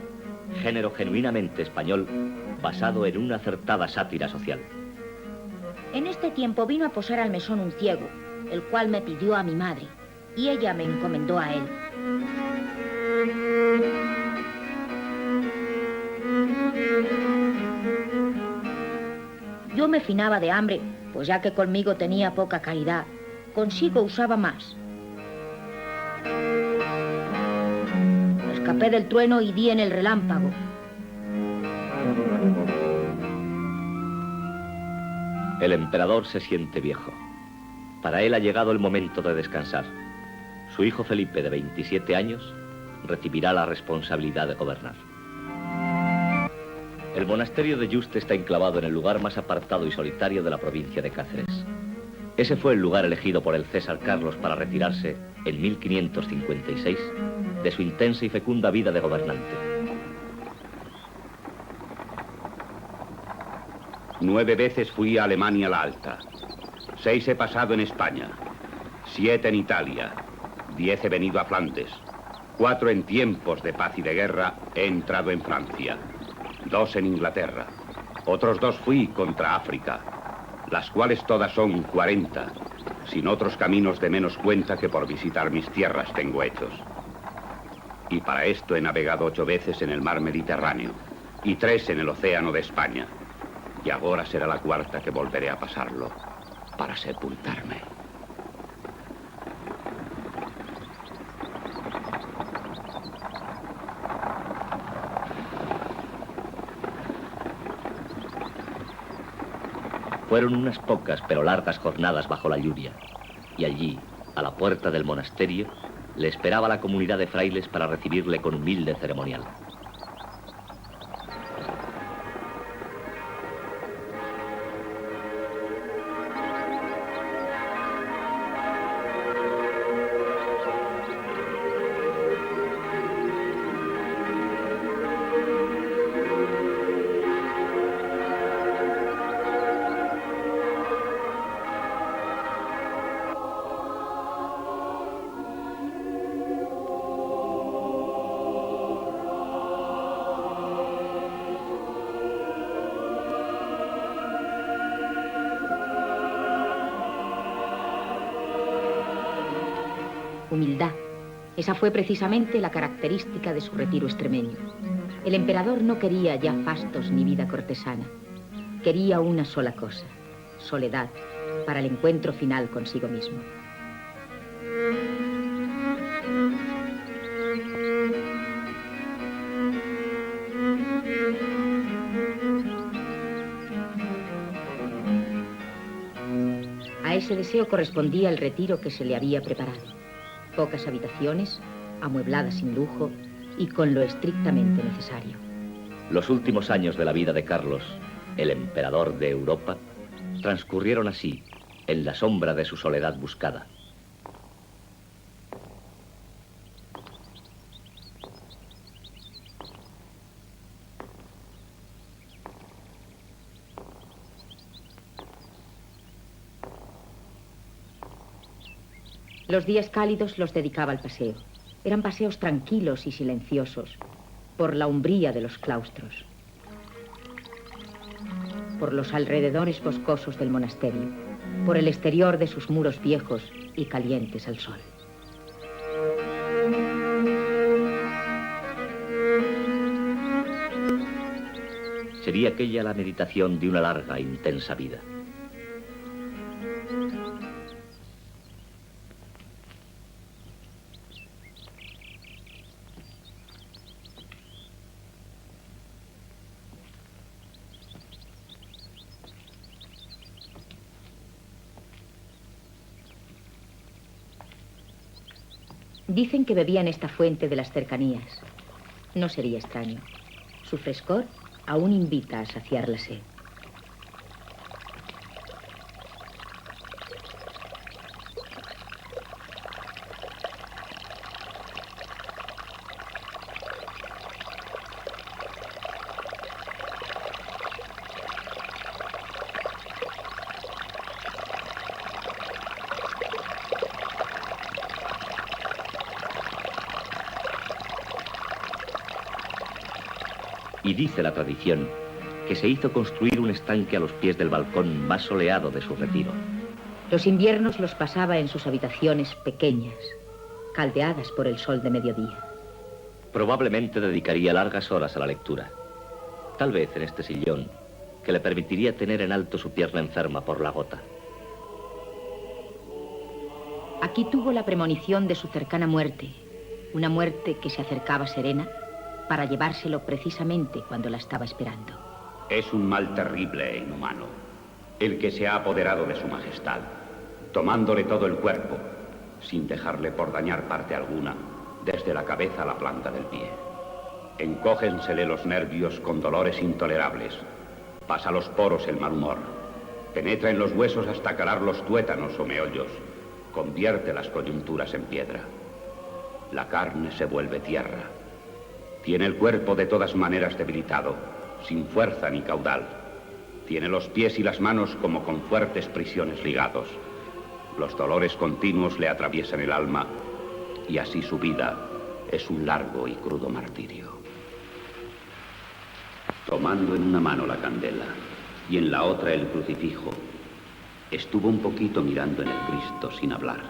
género genuinamente español basado en una acertada sátira social. En este tiempo vino a posar al mesón un ciego, el cual me pidió a mi madre, y ella me encomendó a él. Yo me finaba de hambre, pues ya que conmigo tenía poca caridad, consigo usaba más. Escapé del trueno y di en el relámpago. El emperador se siente viejo. Para él ha llegado el momento de descansar. Su hijo Felipe, de 27 años, recibirá la responsabilidad de gobernar. El monasterio de Yuste está enclavado en el lugar más apartado y solitario de la provincia de Cáceres. Ese fue el lugar elegido por el César Carlos para retirarse, en 1556, de su intensa y fecunda vida de gobernante. 9 veces fui a Alemania la Alta. 6 he pasado en España. 7 en Italia. 10 he venido a Flandes. 4 en tiempos de paz y de guerra he entrado en Francia. 2 en Inglaterra. Otros 2 fui contra África, las cuales todas son 40, sin otros caminos de menos cuenta que por visitar mis tierras tengo hechos. Y para esto he navegado 8 veces en el mar Mediterráneo y 3 en el océano de España. Y ahora será la 4ª que volveré a pasarlo para sepultarme. Fueron unas pocas pero largas jornadas bajo la lluvia, y allí, a la puerta del monasterio, le esperaba la comunidad de frailes para recibirle con humilde ceremonial. Humildad. Esa fue precisamente la característica de su retiro extremeño. El emperador no quería ya fastos ni vida cortesana. Quería una sola cosa: soledad, para el encuentro final consigo mismo. A ese deseo correspondía el retiro que se le había preparado. Pocas habitaciones, amuebladas sin lujo y con lo estrictamente necesario. Los últimos años de la vida de Carlos, el emperador de Europa, transcurrieron así, en la sombra de su soledad buscada. Los días cálidos los dedicaba al paseo. Eran paseos tranquilos y silenciosos, por la umbría de los claustros, por los alrededores boscosos del monasterio, por el exterior de sus muros viejos y calientes al sol. Sería aquella la meditación de una larga e intensa vida. Dicen que bebía en esta fuente de las cercanías. No sería extraño. Su frescor aún invita a saciar la sed. Y dice la tradición que se hizo construir un estanque a los pies del balcón más soleado de su retiro. Los inviernos los pasaba en sus habitaciones pequeñas, caldeadas por el sol de mediodía. Probablemente dedicaría largas horas a la lectura. Tal vez en este sillón, que le permitiría tener en alto su pierna enferma por la gota. Aquí tuvo la premonición de su cercana muerte, una muerte que se acercaba serena para llevárselo precisamente cuando la estaba esperando. Es un mal terrible e inhumano, el que se ha apoderado de su majestad, tomándole todo el cuerpo, sin dejarle por dañar parte alguna, desde la cabeza a la planta del pie. Encógensele los nervios con dolores intolerables, pasa a los poros el mal humor, penetra en los huesos hasta calar los tuétanos o meollos, convierte las coyunturas en piedra. La carne se vuelve tierra. Tiene el cuerpo de todas maneras debilitado, sin fuerza ni caudal. Tiene los pies y las manos como con fuertes prisiones ligados. Los dolores continuos le atraviesan el alma y así su vida es un largo y crudo martirio. Tomando en una mano la candela y en la otra el crucifijo, estuvo un poquito mirando en el Cristo sin hablar.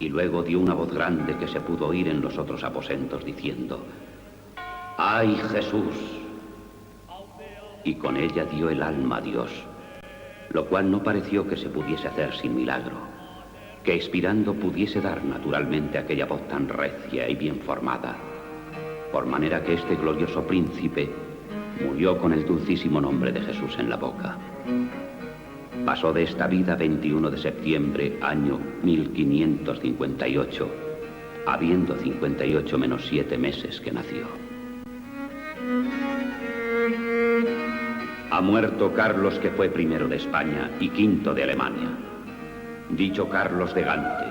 Y luego dio una voz grande que se pudo oír en los otros aposentos diciendo: ¡Ay, Jesús! Y con ella dio el alma a Dios, lo cual no pareció que se pudiese hacer sin milagro, que expirando pudiese dar naturalmente aquella voz tan recia y bien formada, por manera que este glorioso príncipe murió con el dulcísimo nombre de Jesús en la boca. Pasó de esta vida 21 de septiembre, año 1558, habiendo 58 menos 7 meses que nació. Ha muerto Carlos, que fue primero de España y quinto de Alemania. Dicho Carlos de Gante,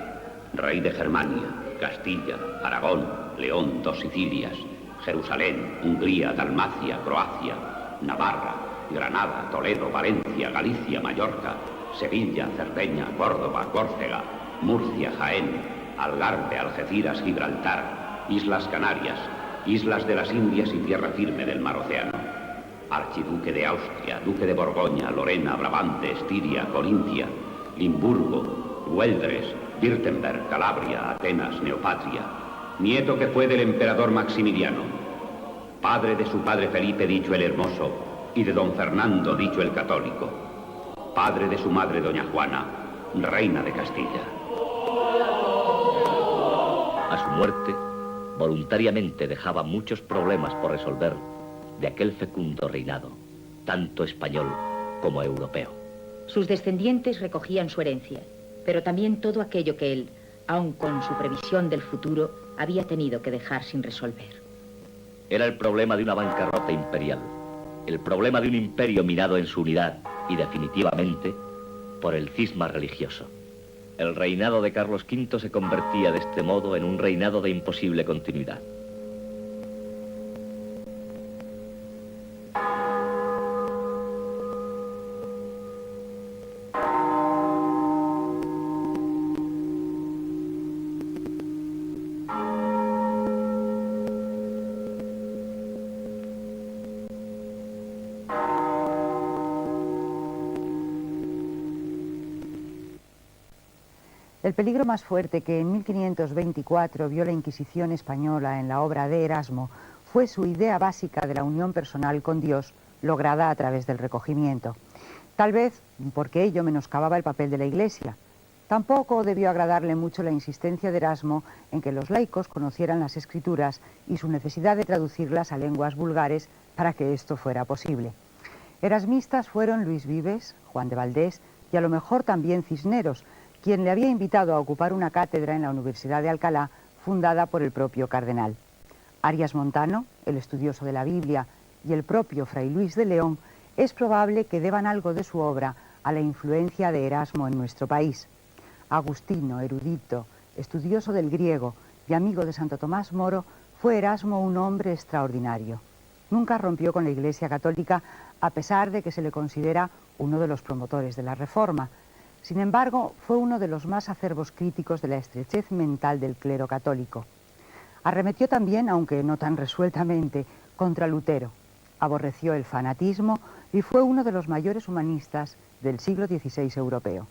rey de Germania, Castilla, Aragón, León, 2 Sicilias, Jerusalén, Hungría, Dalmacia, Croacia, Navarra, Granada, Toledo, Valencia, Galicia, Mallorca, Sevilla, Cerdeña, Córdoba, Córcega, Murcia, Jaén, Algarve, Algeciras, Gibraltar, Islas Canarias, Islas de las Indias y tierra firme del mar Océano. Archiduque de Austria, Duque de Borgoña, Lorena, Brabante, Estiria, Corintia, Limburgo, Hueldres, Württemberg, Calabria, Atenas, Neopatria. Nieto que fue del emperador Maximiliano. Padre de su padre Felipe, dicho el Hermoso, y de don Fernando, dicho el Católico. Padre de su madre doña Juana, reina de Castilla. A su muerte, voluntariamente dejaba muchos problemas por resolver de aquel fecundo reinado, tanto español como europeo. Sus descendientes recogían su herencia, pero también todo aquello que él, aun con su previsión del futuro, había tenido que dejar sin resolver. Era el problema de una bancarrota imperial, el problema de un imperio minado en su unidad y definitivamente por el cisma religioso. El reinado de Carlos V se convertía de este modo en un reinado de imposible continuidad. El peligro más fuerte que en 1524 vio la Inquisición española en la obra de Erasmo fue su idea básica de la unión personal con Dios, lograda a través del recogimiento. Tal vez porque ello menoscababa el papel de la Iglesia. Tampoco debió agradarle mucho la insistencia de Erasmo en que los laicos conocieran las Escrituras y su necesidad de traducirlas a lenguas vulgares para que esto fuera posible. Erasmistas fueron Luis Vives, Juan de Valdés y a lo mejor también Cisneros, quien le había invitado a ocupar una cátedra en la Universidad de Alcalá, fundada por el propio cardenal. Arias Montano, el estudioso de la Biblia, y el propio Fray Luis de León, es probable que deban algo de su obra a la influencia de Erasmo en nuestro país. Agustino, erudito, estudioso del griego y amigo de Santo Tomás Moro, fue Erasmo un hombre extraordinario. Nunca rompió con la Iglesia católica, a pesar de que se le considera uno de los promotores de la Reforma. Sin embargo, fue uno de los más acerbos críticos de la estrechez mental del clero católico. Arremetió también, aunque no tan resueltamente, contra Lutero. Aborreció el fanatismo y fue uno de los mayores humanistas del siglo XVI europeo.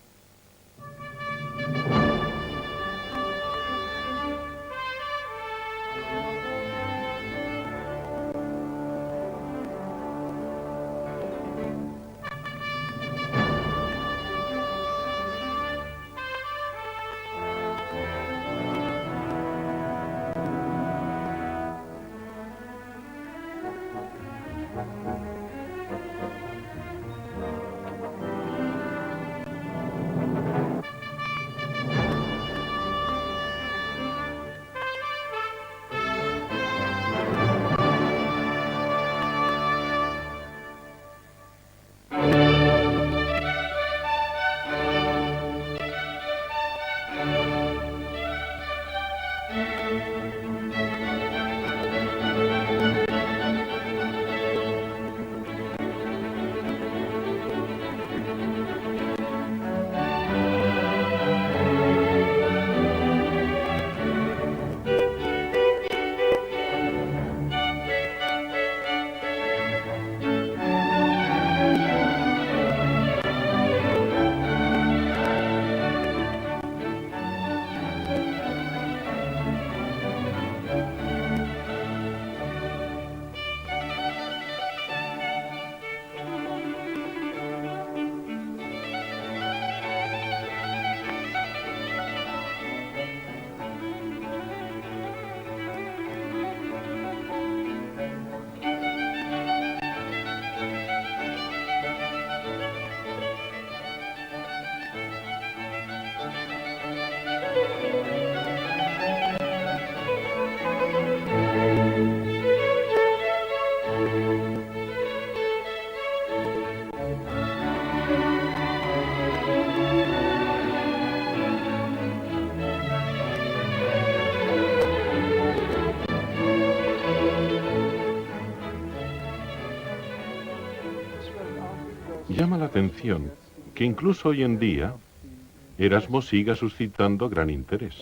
Llama la atención que incluso hoy en día Erasmo siga suscitando gran interés.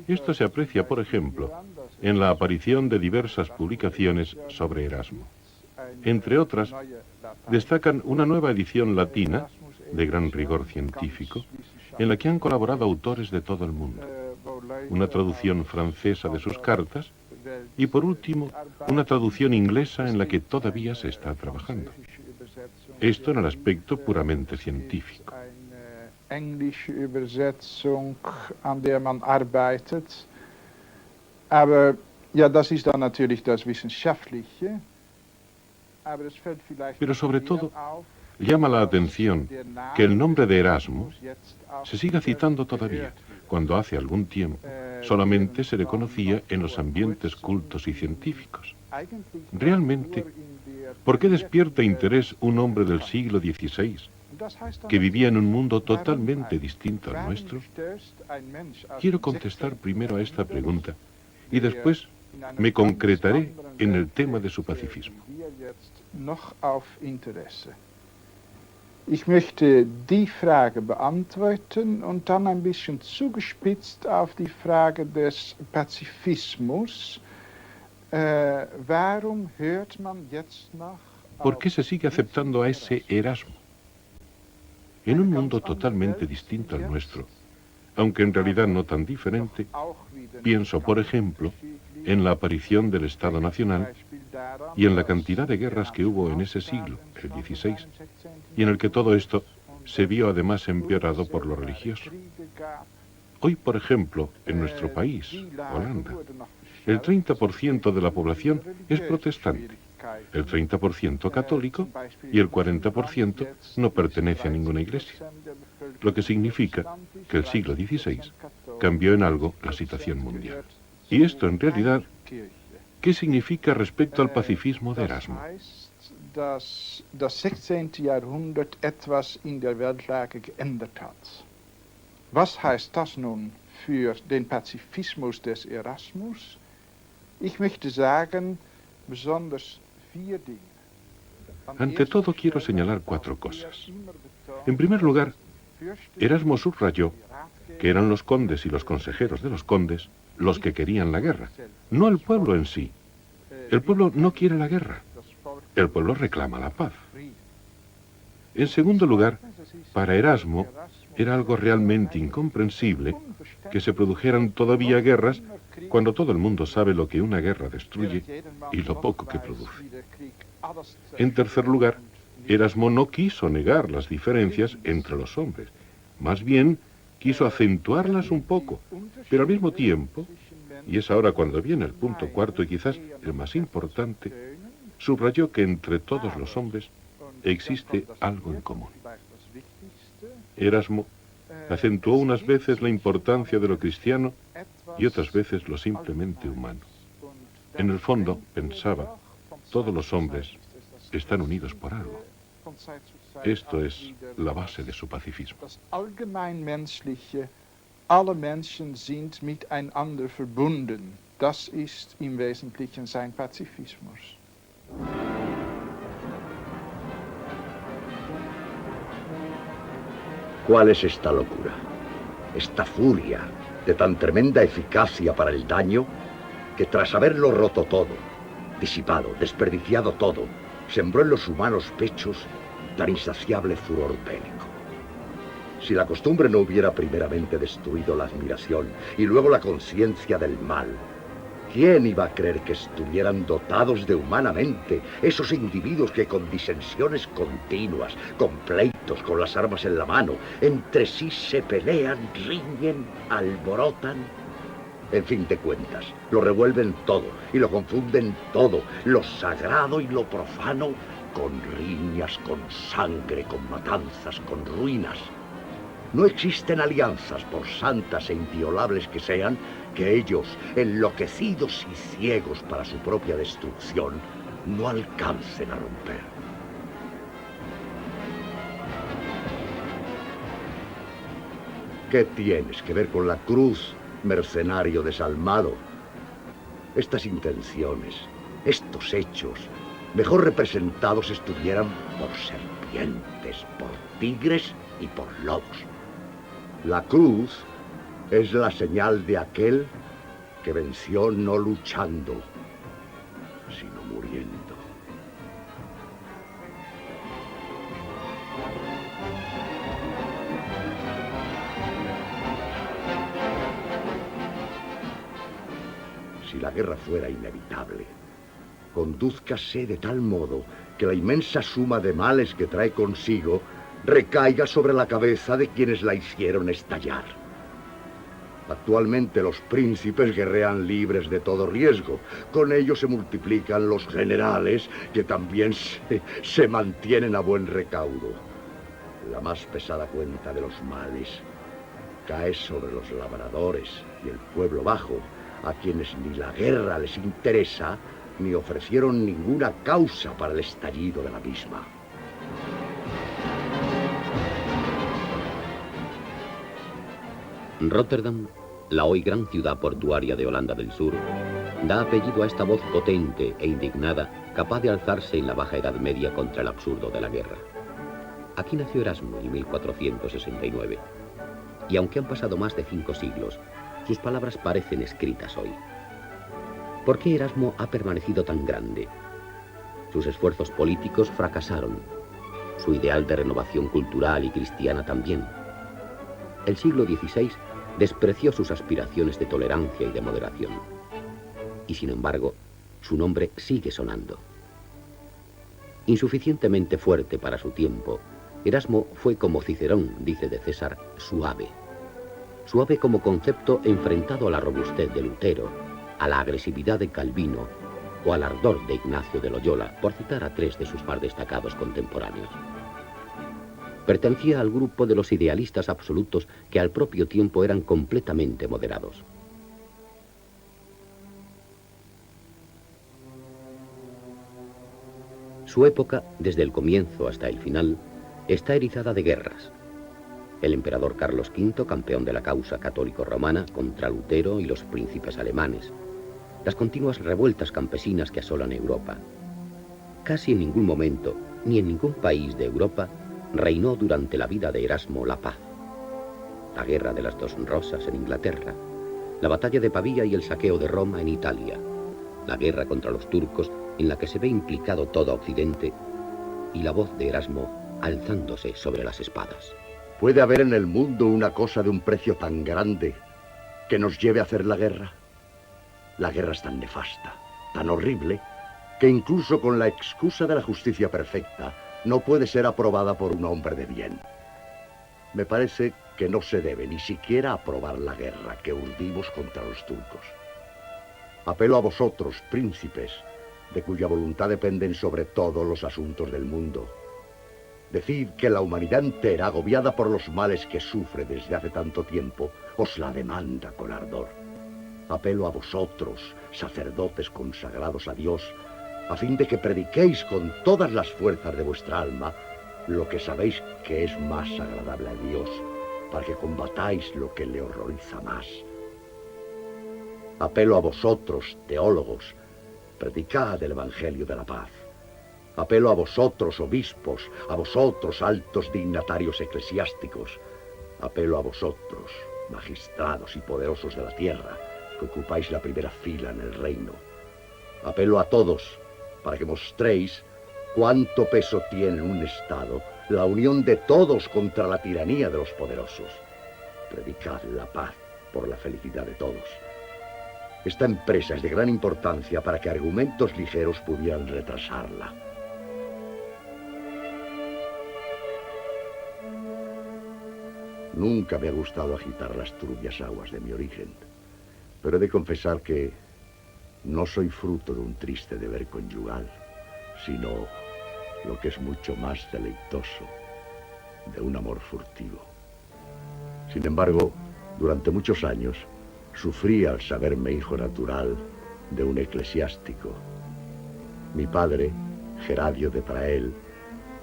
Esto se aprecia, por ejemplo, en la aparición de diversas publicaciones sobre Erasmo. Entre otras, destacan una nueva edición latina, de gran rigor científico, en la que han colaborado autores de todo el mundo, una traducción francesa de sus cartas y, por último, una traducción inglesa en la que todavía se está trabajando. Esto en el aspecto puramente científico. Englische Übersetzung, an der man arbeitet. Aber ja, das ist dann natürlich das Wissenschaftliche. Aber es fällt vielleicht Pero sobre todo, llama la atención que el nombre de Erasmo se siga citando todavía, cuando hace algún tiempo solamente se le conocía en los ambientes cultos y científicos. Realmente, ¿por qué despierta interés un hombre del siglo XVI que vivía en un mundo totalmente distinto al nuestro? Quiero contestar primero a esta pregunta y después me concretaré en el tema de su pacifismo. Ich möchte die Frage beantworten und dann ein bisschen zugespitzt auf die Frage des Pazifismus. Warum hört man jetzt noch? ¿Por qué se sigue aceptando a ese Erasmo? En un mundo totalmente distinto al nuestro, aunque en realidad no tan diferente, pienso, por ejemplo, en la aparición del Estado Nacional y en la cantidad de guerras que hubo en ese siglo, el XVI, y en el que todo esto se vio además empeorado por lo religioso. Hoy, por ejemplo, en nuestro país, Holanda, el 30% de la población es protestante, el 30% católico y el 40% no pertenece a ninguna iglesia, lo que significa que el siglo XVI cambió en algo la situación mundial. Y esto, en realidad, ¿qué significa respecto al pacifismo de Erasmo? Das 16. Jahrhundert etwas in der Weltlage geändert hat. Was heißt das nun für den Pazifismus des Erasmus? Ich möchte sagen, besonders 4 Dinge. Ante todo, quiero señalar 4 cosas. En primer lugar, Erasmo subrayó que eran los condes y los consejeros de los condes los que querían la guerra, no el pueblo en sí. El pueblo no quiere la guerra, el pueblo reclama la paz. En segundo lugar, para Erasmo era algo realmente incomprensible que se produjeran todavía guerras cuando todo el mundo sabe lo que una guerra destruye y lo poco que produce. En tercer lugar, Erasmo no quiso negar las diferencias entre los hombres, más bien quiso acentuarlas un poco, pero al mismo tiempo, y es ahora cuando viene el punto cuarto y quizás el más importante, subrayó que entre todos los hombres existe algo en común. Erasmo acentuó unas veces la importancia de lo cristiano y otras veces lo simplemente humano. En el fondo, pensaba, todos los hombres están unidos por algo. Esto es la base de su pacifismo. Das Allgemeinmenschliche, alle Menschen sind miteinander verbunden. Das ist im Wesentlichen sein Pazifismus. ¿Cuál es esta locura? Esta furia de tan tremenda eficacia para el daño que tras haberlo roto todo, disipado, desperdiciado todo, sembró en los humanos pechos tan insaciable furor bélico. Si la costumbre no hubiera primeramente destruido la admiración y luego la conciencia del mal, ¿quién iba a creer que estuvieran dotados de humanamente esos individuos que con disensiones continuas, con pleitos, con las armas en la mano, entre sí se pelean, riñen, alborotan? En fin de cuentas, lo revuelven todo y lo confunden todo, lo sagrado y lo profano, con riñas, con sangre, con matanzas, con ruinas. No existen alianzas, por santas e inviolables que sean, que ellos, enloquecidos y ciegos para su propia destrucción, no alcancen a romper. ¿Qué tienes que ver con la cruz, mercenario desalmado? Estas intenciones, estos hechos, mejor representados estuvieran por serpientes, por tigres y por lobos. La cruz es la señal de aquel que venció no luchando, sino muriendo. Si la guerra fuera inevitable, condúzcase de tal modo que la inmensa suma de males que trae consigo recaiga sobre la cabeza de quienes la hicieron estallar. Actualmente los príncipes guerrean libres de todo riesgo. Con ello se multiplican los generales, que también se mantienen a buen recaudo. La más pesada cuenta de los males cae sobre los labradores y el pueblo bajo, a quienes ni la guerra les interesa, ni ofrecieron ninguna causa para el estallido de la misma. Rotterdam, la hoy gran ciudad portuaria de Holanda del Sur, da apellido a esta voz potente e indignada, capaz de alzarse en la baja Edad Media contra el absurdo de la guerra. Aquí nació Erasmo en 1469, y aunque han pasado más de 5 siglos, sus palabras parecen escritas hoy. ¿Por qué Erasmo ha permanecido tan grande? Sus esfuerzos políticos fracasaron, su ideal de renovación cultural y cristiana también. El siglo XVI despreció sus aspiraciones de tolerancia y de moderación. Y sin embargo, su nombre sigue sonando. Insuficientemente fuerte para su tiempo, Erasmo fue, como Cicerón dice de César, suave. Suave como concepto enfrentado a la robustez de Lutero, a la agresividad de Calvino o al ardor de Ignacio de Loyola, por citar a 3 de sus más destacados contemporáneos. Pertenecía al grupo de los idealistas absolutos que al propio tiempo eran completamente moderados. Su época, desde el comienzo hasta el final, está erizada de guerras. El emperador Carlos V, campeón de la causa católico-romana contra Lutero y los príncipes alemanes. Las continuas revueltas campesinas que asolan Europa. Casi en ningún momento, ni en ningún país de Europa, reinó durante la vida de Erasmo la paz. La guerra de las 2 Rosas en Inglaterra, la batalla de Pavía y el saqueo de Roma en Italia, la guerra contra los turcos en la que se ve implicado todo Occidente, y la voz de Erasmo alzándose sobre las espadas. ¿Puede haber en el mundo una cosa de un precio tan grande que nos lleve a hacer la guerra? La guerra es tan nefasta, tan horrible, que incluso con la excusa de la justicia perfecta, no puede ser aprobada por un hombre de bien. Me parece que no se debe ni siquiera aprobar la guerra que urdimos contra los turcos. Apelo a vosotros, príncipes, de cuya voluntad dependen sobre todo los asuntos del mundo. Decid que la humanidad entera, agobiada por los males que sufre desde hace tanto tiempo, os la demanda con ardor. Apelo a vosotros, sacerdotes consagrados a Dios, a fin de que prediquéis con todas las fuerzas de vuestra alma lo que sabéis que es más agradable a Dios, para que combatáis lo que le horroriza más. Apelo a vosotros, teólogos, predicad el Evangelio de la paz. Apelo a vosotros, obispos, a vosotros, altos dignatarios eclesiásticos. Apelo a vosotros, magistrados y poderosos de la tierra, que ocupáis la primera fila en el reino. Apelo a todos, para que mostréis cuánto peso tiene en un Estado la unión de todos contra la tiranía de los poderosos. Predicad la paz por la felicidad de todos. Esta empresa es de gran importancia para que argumentos ligeros pudieran retrasarla. Nunca me ha gustado agitar las turbias aguas de mi origen, pero he de confesar que no soy fruto de un triste deber conyugal, sino, lo que es mucho más deleitoso, de un amor furtivo. Sin embargo, durante muchos años, sufrí al saberme hijo natural de un eclesiástico. Mi padre, Geradio de Prael,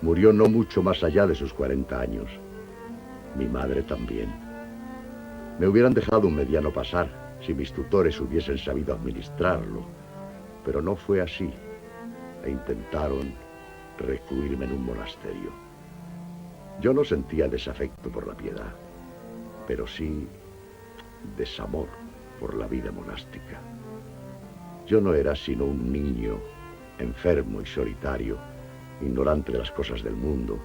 murió no mucho más allá de sus 40 años. Mi madre también. Me hubieran dejado un mediano pasar si mis tutores hubiesen sabido administrarlo, pero no fue así, e intentaron recluirme en un monasterio. Yo no sentía desafecto por la piedad, pero sí desamor por la vida monástica. Yo no era sino un niño enfermo y solitario, ignorante de las cosas del mundo,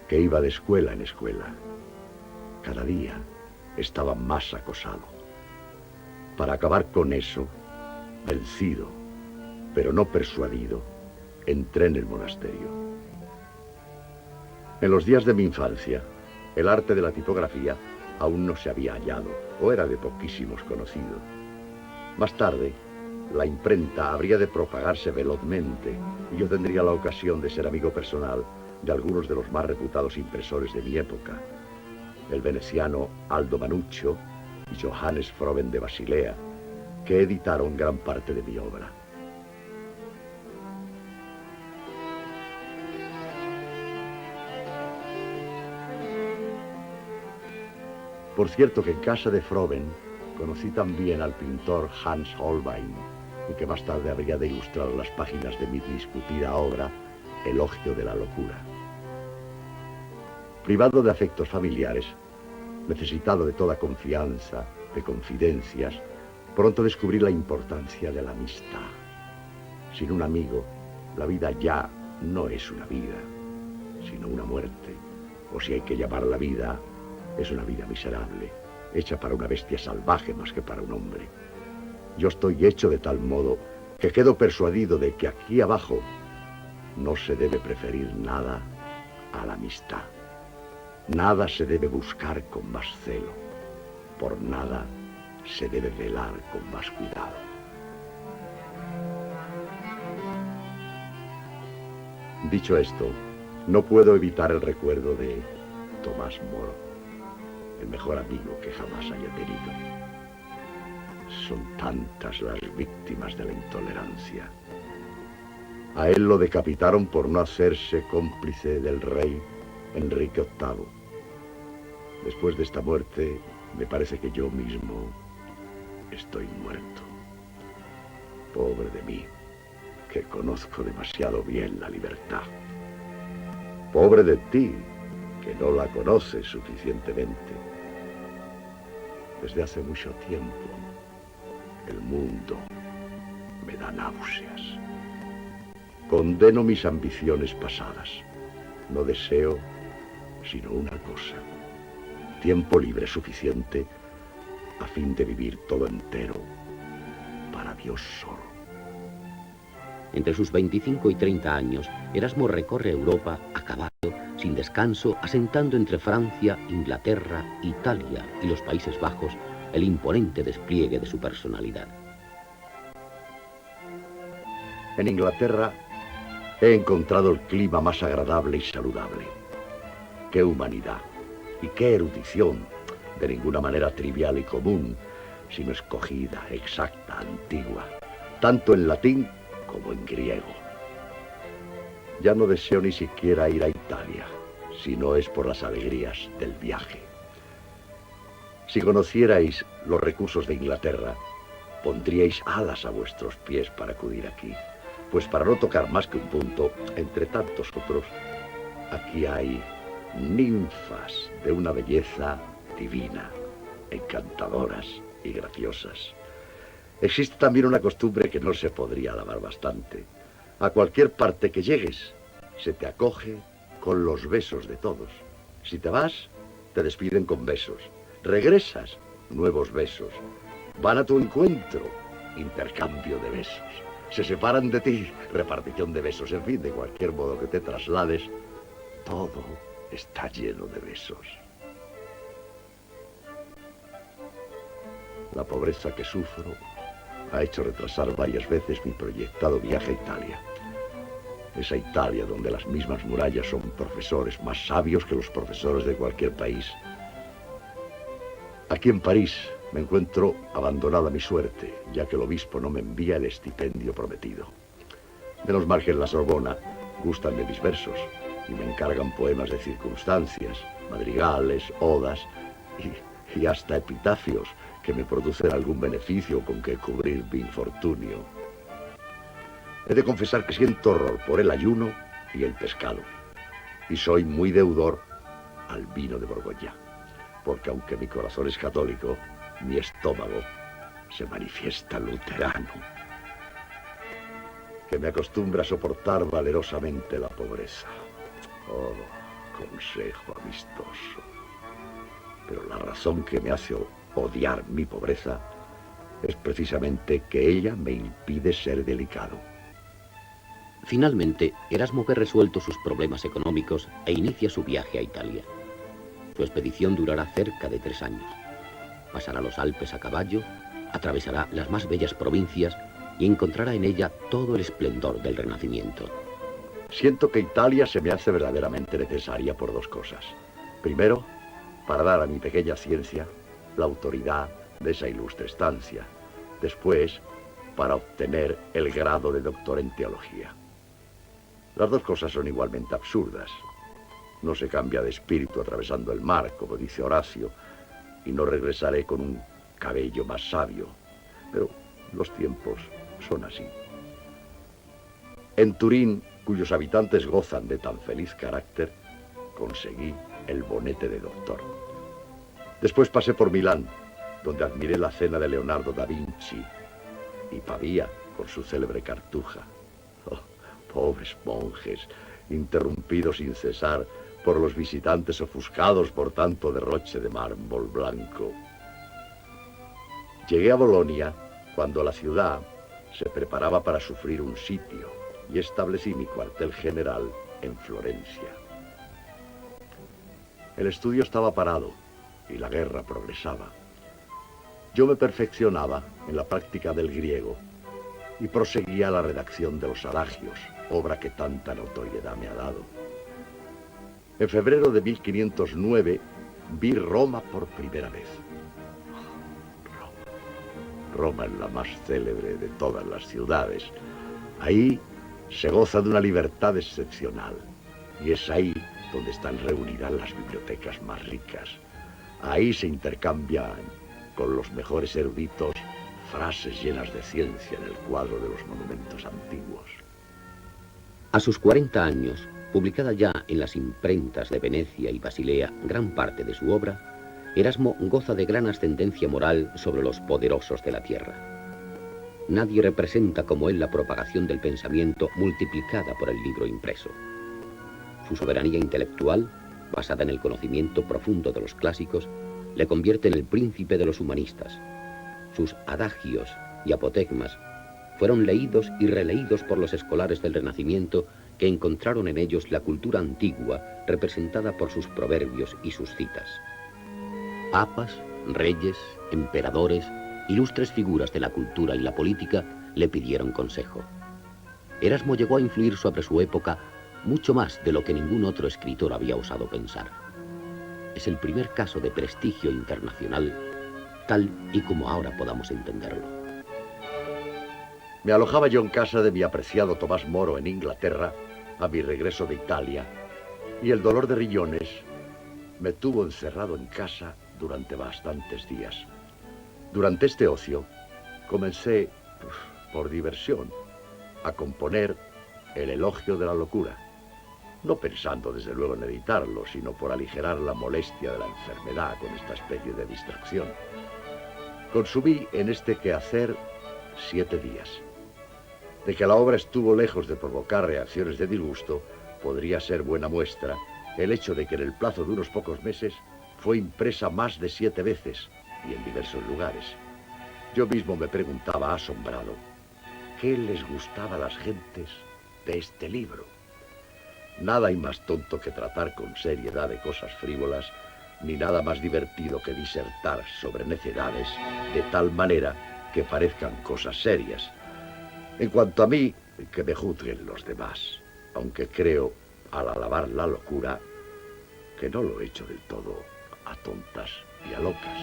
que iba de escuela en escuela. Cada día estaba más acosado. Para acabar con eso, vencido, pero no persuadido, entré en el monasterio. En los días de mi infancia, el arte de la tipografía aún no se había hallado, o era de poquísimos conocido. Más tarde, la imprenta habría de propagarse velozmente y yo tendría la ocasión de ser amigo personal de algunos de los más reputados impresores de mi época, el veneciano Aldo Manuccio y Johannes Froben de Basilea, que editaron gran parte de mi obra. Por cierto que en casa de Froben conocí también al pintor Hans Holbein, y que más tarde habría de ilustrar las páginas de mi discutida obra Elogio de la locura. Privado de afectos familiares, necesitado de toda confianza, de confidencias, pronto descubrí la importancia de la amistad. Sin un amigo, la vida ya no es una vida, sino una muerte, o si hay que llamarla vida, es una vida miserable, hecha para una bestia salvaje más que para un hombre. Yo estoy hecho de tal modo que quedo persuadido de que aquí abajo no se debe preferir nada a la amistad. Nada se debe buscar con más celo. Por nada se debe velar con más cuidado. Dicho esto, no puedo evitar el recuerdo de Tomás Moro, el mejor amigo que jamás haya tenido. Son tantas las víctimas de la intolerancia. A él lo decapitaron por no hacerse cómplice del rey Enrique VIII. Después de esta muerte, me parece que yo mismo estoy muerto. Pobre de mí, que conozco demasiado bien la libertad. Pobre de ti, que no la conoces suficientemente. Desde hace mucho tiempo, el mundo me da náuseas. Condeno mis ambiciones pasadas. No deseo sino una cosa: tiempo libre suficiente a fin de vivir todo entero para Dios solo. Entre sus 25 y 30 años, Erasmo recorre Europa a caballo, sin descanso, asentando entre Francia, Inglaterra, Italia y los Países Bajos el imponente despliegue de su personalidad. En Inglaterra he encontrado el clima más agradable y saludable. Qué humanidad y qué erudición, de ninguna manera trivial y común, sino escogida, exacta, antigua, tanto en latín como en griego. Ya no deseo ni siquiera ir a Italia, si no es por las alegrías del viaje. Si conocierais los recursos de Inglaterra, pondríais alas a vuestros pies para acudir aquí, pues para no tocar más que un punto, entre tantos otros, aquí hay ninfas de una belleza divina, encantadoras y graciosas. Existe también una costumbre que no se podría alabar bastante. A cualquier parte que llegues, se te acoge con los besos de todos. Si te vas, te despiden con besos. Regresas, nuevos besos. Van a tu encuentro, intercambio de besos. Se separan de ti, repartición de besos. En fin, de cualquier modo que te traslades, todo está lleno de besos. La pobreza que sufro ha hecho retrasar varias veces mi proyectado viaje a Italia. Esa Italia donde las mismas murallas son profesores más sabios que los profesores de cualquier país. Aquí en París me encuentro abandonada mi suerte, ya que el obispo no me envía el estipendio prometido. Menos mal que en la Sorbona gustan de mis versos y me encargan poemas de circunstancias, madrigales, odas y hasta epitafios que me producen algún beneficio con que cubrir mi infortunio. He de confesar que siento horror por el ayuno y el pescado, y soy muy deudor al vino de Borgoña, porque aunque mi corazón es católico, mi estómago se manifiesta luterano, que me acostumbra a soportar valerosamente la pobreza. Oh, consejo amistoso. Pero la razón que me hace odiar mi pobreza es precisamente que ella me impide ser delicado. Finalmente, Erasmo ve resueltos sus problemas económicos e inicia su viaje a Italia. Su expedición durará cerca de 3 años. pasará los Alpes a caballo, atravesará las más bellas provincias y encontrará en ella todo el esplendor del Renacimiento. Siento que Italia se me hace verdaderamente necesaria por dos cosas. Primero, para dar a mi pequeña ciencia la autoridad de esa ilustre estancia. Después, para obtener el grado de doctor en teología. Las dos cosas son igualmente absurdas. No se cambia de espíritu atravesando el mar, como dice Horacio, y no regresaré con un cabello más sabio. Pero los tiempos son así. En Turín, cuyos habitantes gozan de tan feliz carácter, conseguí el bonete de doctor. Después pasé por Milán, donde admiré la cena de Leonardo da Vinci, y Pavía con su célebre Cartuja. Oh, pobres monjes, interrumpidos sin cesar por los visitantes ofuscados por tanto derroche de mármol blanco. Llegué a Bolonia cuando la ciudad se preparaba para sufrir un sitio y establecí mi cuartel general en Florencia. El estudio estaba parado y la guerra progresaba. Yo me perfeccionaba en la práctica del griego y proseguía la redacción de los adagios, obra que tanta notoriedad me ha dado. En febrero de 1509 vi Roma por primera vez. Roma es la más célebre de todas las ciudades. Ahí se goza de una libertad excepcional y es ahí donde están reunidas las bibliotecas más ricas. Ahí se intercambian con los mejores eruditos frases llenas de ciencia en el cuadro de los monumentos antiguos. A sus 40 años, publicada ya en las imprentas de Venecia y Basilea gran parte de su obra, Erasmo goza de gran ascendencia moral sobre los poderosos de la tierra. Nadie representa como él la propagación del pensamiento multiplicada por el libro impreso. Su soberanía intelectual, basada en el conocimiento profundo de los clásicos, le convierte en el príncipe de los humanistas. Sus adagios y apotegmas fueron leídos y releídos por los escolares del Renacimiento que encontraron en ellos la cultura antigua representada por sus proverbios y sus citas. Papas, reyes, emperadores, ilustres figuras de la cultura y la política le pidieron consejo. Erasmo llegó a influir sobre su época mucho más de lo que ningún otro escritor había osado pensar. Es el primer caso de prestigio internacional, tal y como ahora podamos entenderlo. Me alojaba yo en casa de mi apreciado Tomás Moro en Inglaterra a mi regreso de Italia, y el dolor de riñones me tuvo encerrado en casa durante bastantes días. Durante este ocio comencé, por diversión, a componer el elogio de la locura, no pensando desde luego en editarlo, sino por aligerar la molestia de la enfermedad con esta especie de distracción. Consumí en este quehacer 7 días. De que la obra estuvo lejos de provocar reacciones de disgusto, podría ser buena muestra el hecho de que en el plazo de unos pocos meses fue impresa más de 7 veces y en diversos lugares. Yo mismo me preguntaba asombrado, ¿qué les gustaba a las gentes de este libro? Nada hay más tonto que tratar con seriedad de cosas frívolas, ni nada más divertido que disertar sobre necedades de tal manera que parezcan cosas serias. En cuanto a mí, que me juzguen los demás, aunque creo, al alabar la locura, que no lo he hecho del todo a tontas y a locas.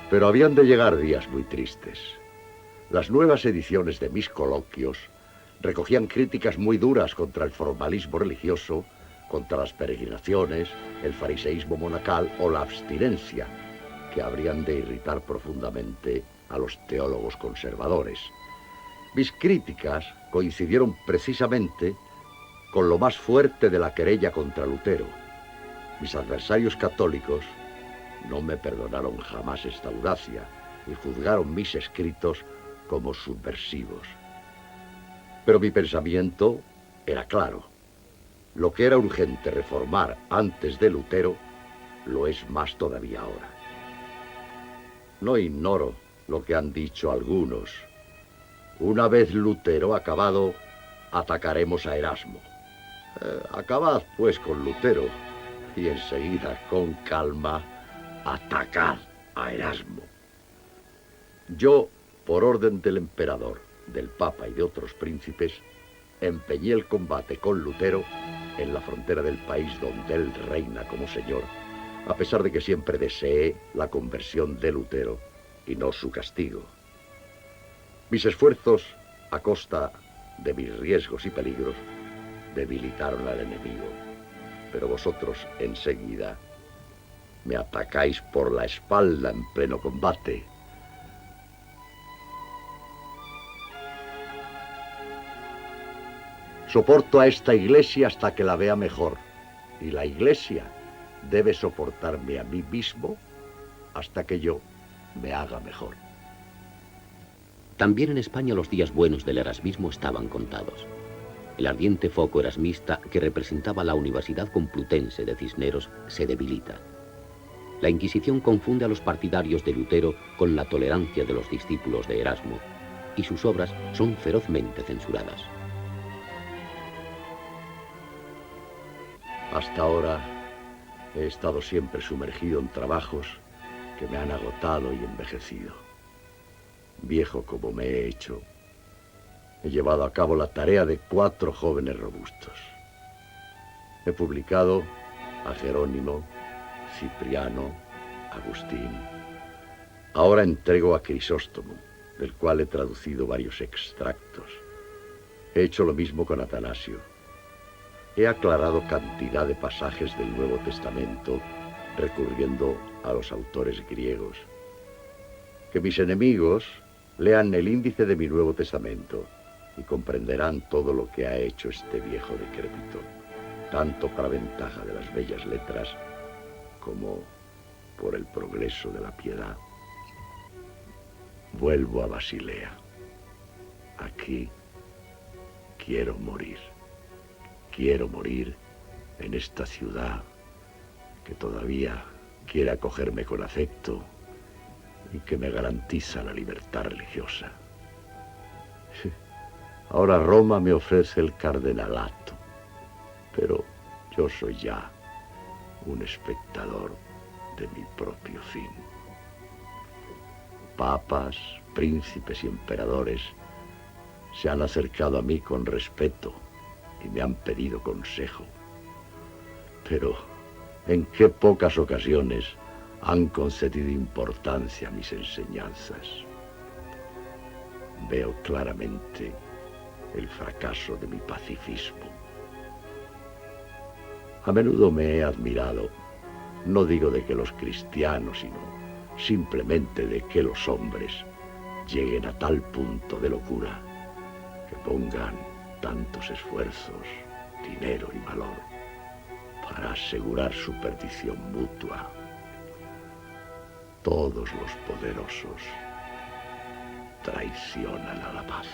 Pero habían de llegar días muy tristes. Las nuevas ediciones de mis coloquios recogían críticas muy duras contra el formalismo religioso, contra las peregrinaciones, el fariseísmo monacal o la abstinencia, que habrían de irritar profundamente a los teólogos conservadores. Mis críticas coincidieron precisamente con lo más fuerte de la querella contra Lutero. Mis adversarios católicos no me perdonaron jamás esta audacia y juzgaron mis escritos como subversivos. Pero mi pensamiento era claro. Lo que era urgente reformar antes de Lutero, lo es más todavía ahora. No ignoro lo que han dicho algunos. Una vez Lutero acabado, atacaremos a Erasmo. Acabad pues con Lutero y enseguida, con calma, Atacad a Erasmo. Yo, por orden del emperador, del papa y de otros príncipes, empeñé el combate con Lutero en la frontera del país donde él reina como señor, a pesar de que siempre deseé la conversión de Lutero y no su castigo. Mis esfuerzos, a costa de mis riesgos y peligros, debilitaron al enemigo, pero vosotros enseguida me atacáis por la espalda en pleno combate. Soporto a esta iglesia hasta que la vea mejor, y la iglesia debe soportarme a mí mismo hasta que yo me haga mejor. También en España los días buenos del erasmismo estaban contados. El ardiente foco erasmista que representaba la Universidad Complutense de Cisneros se debilita. La Inquisición confunde a los partidarios de Lutero con la tolerancia de los discípulos de Erasmo, y sus obras son ferozmente censuradas. Hasta ahora he estado siempre sumergido en trabajos que me han agotado y envejecido. Viejo como me he hecho, he llevado a cabo la tarea de 4 jóvenes robustos. He publicado a Jerónimo, Cipriano, Agustín. Ahora entrego a Crisóstomo, del cual he traducido varios extractos. He hecho lo mismo con Atanasio. He aclarado cantidad de pasajes del Nuevo Testamento recurriendo a los autores griegos. Que mis enemigos lean el índice de mi Nuevo Testamento y comprenderán todo lo que ha hecho este viejo decrépito, tanto para ventaja de las bellas letras como por el progreso de la piedad. Vuelvo a Basilea. Aquí quiero morir. Quiero morir en esta ciudad que todavía quiere acogerme con afecto y que me garantiza la libertad religiosa. Ahora Roma me ofrece el cardenalato, pero yo soy ya un espectador de mi propio fin. Papas, príncipes y emperadores se han acercado a mí con respeto y me han pedido consejo. Pero en qué pocas ocasiones han concedido importancia a mis enseñanzas. Veo claramente el fracaso de mi pacifismo. A menudo me he admirado, no digo de que los cristianos, sino simplemente de que los hombres lleguen a tal punto de locura que pongan tantos esfuerzos, dinero y valor para asegurar su perdición mutua. Todos los poderosos traicionan a la paz.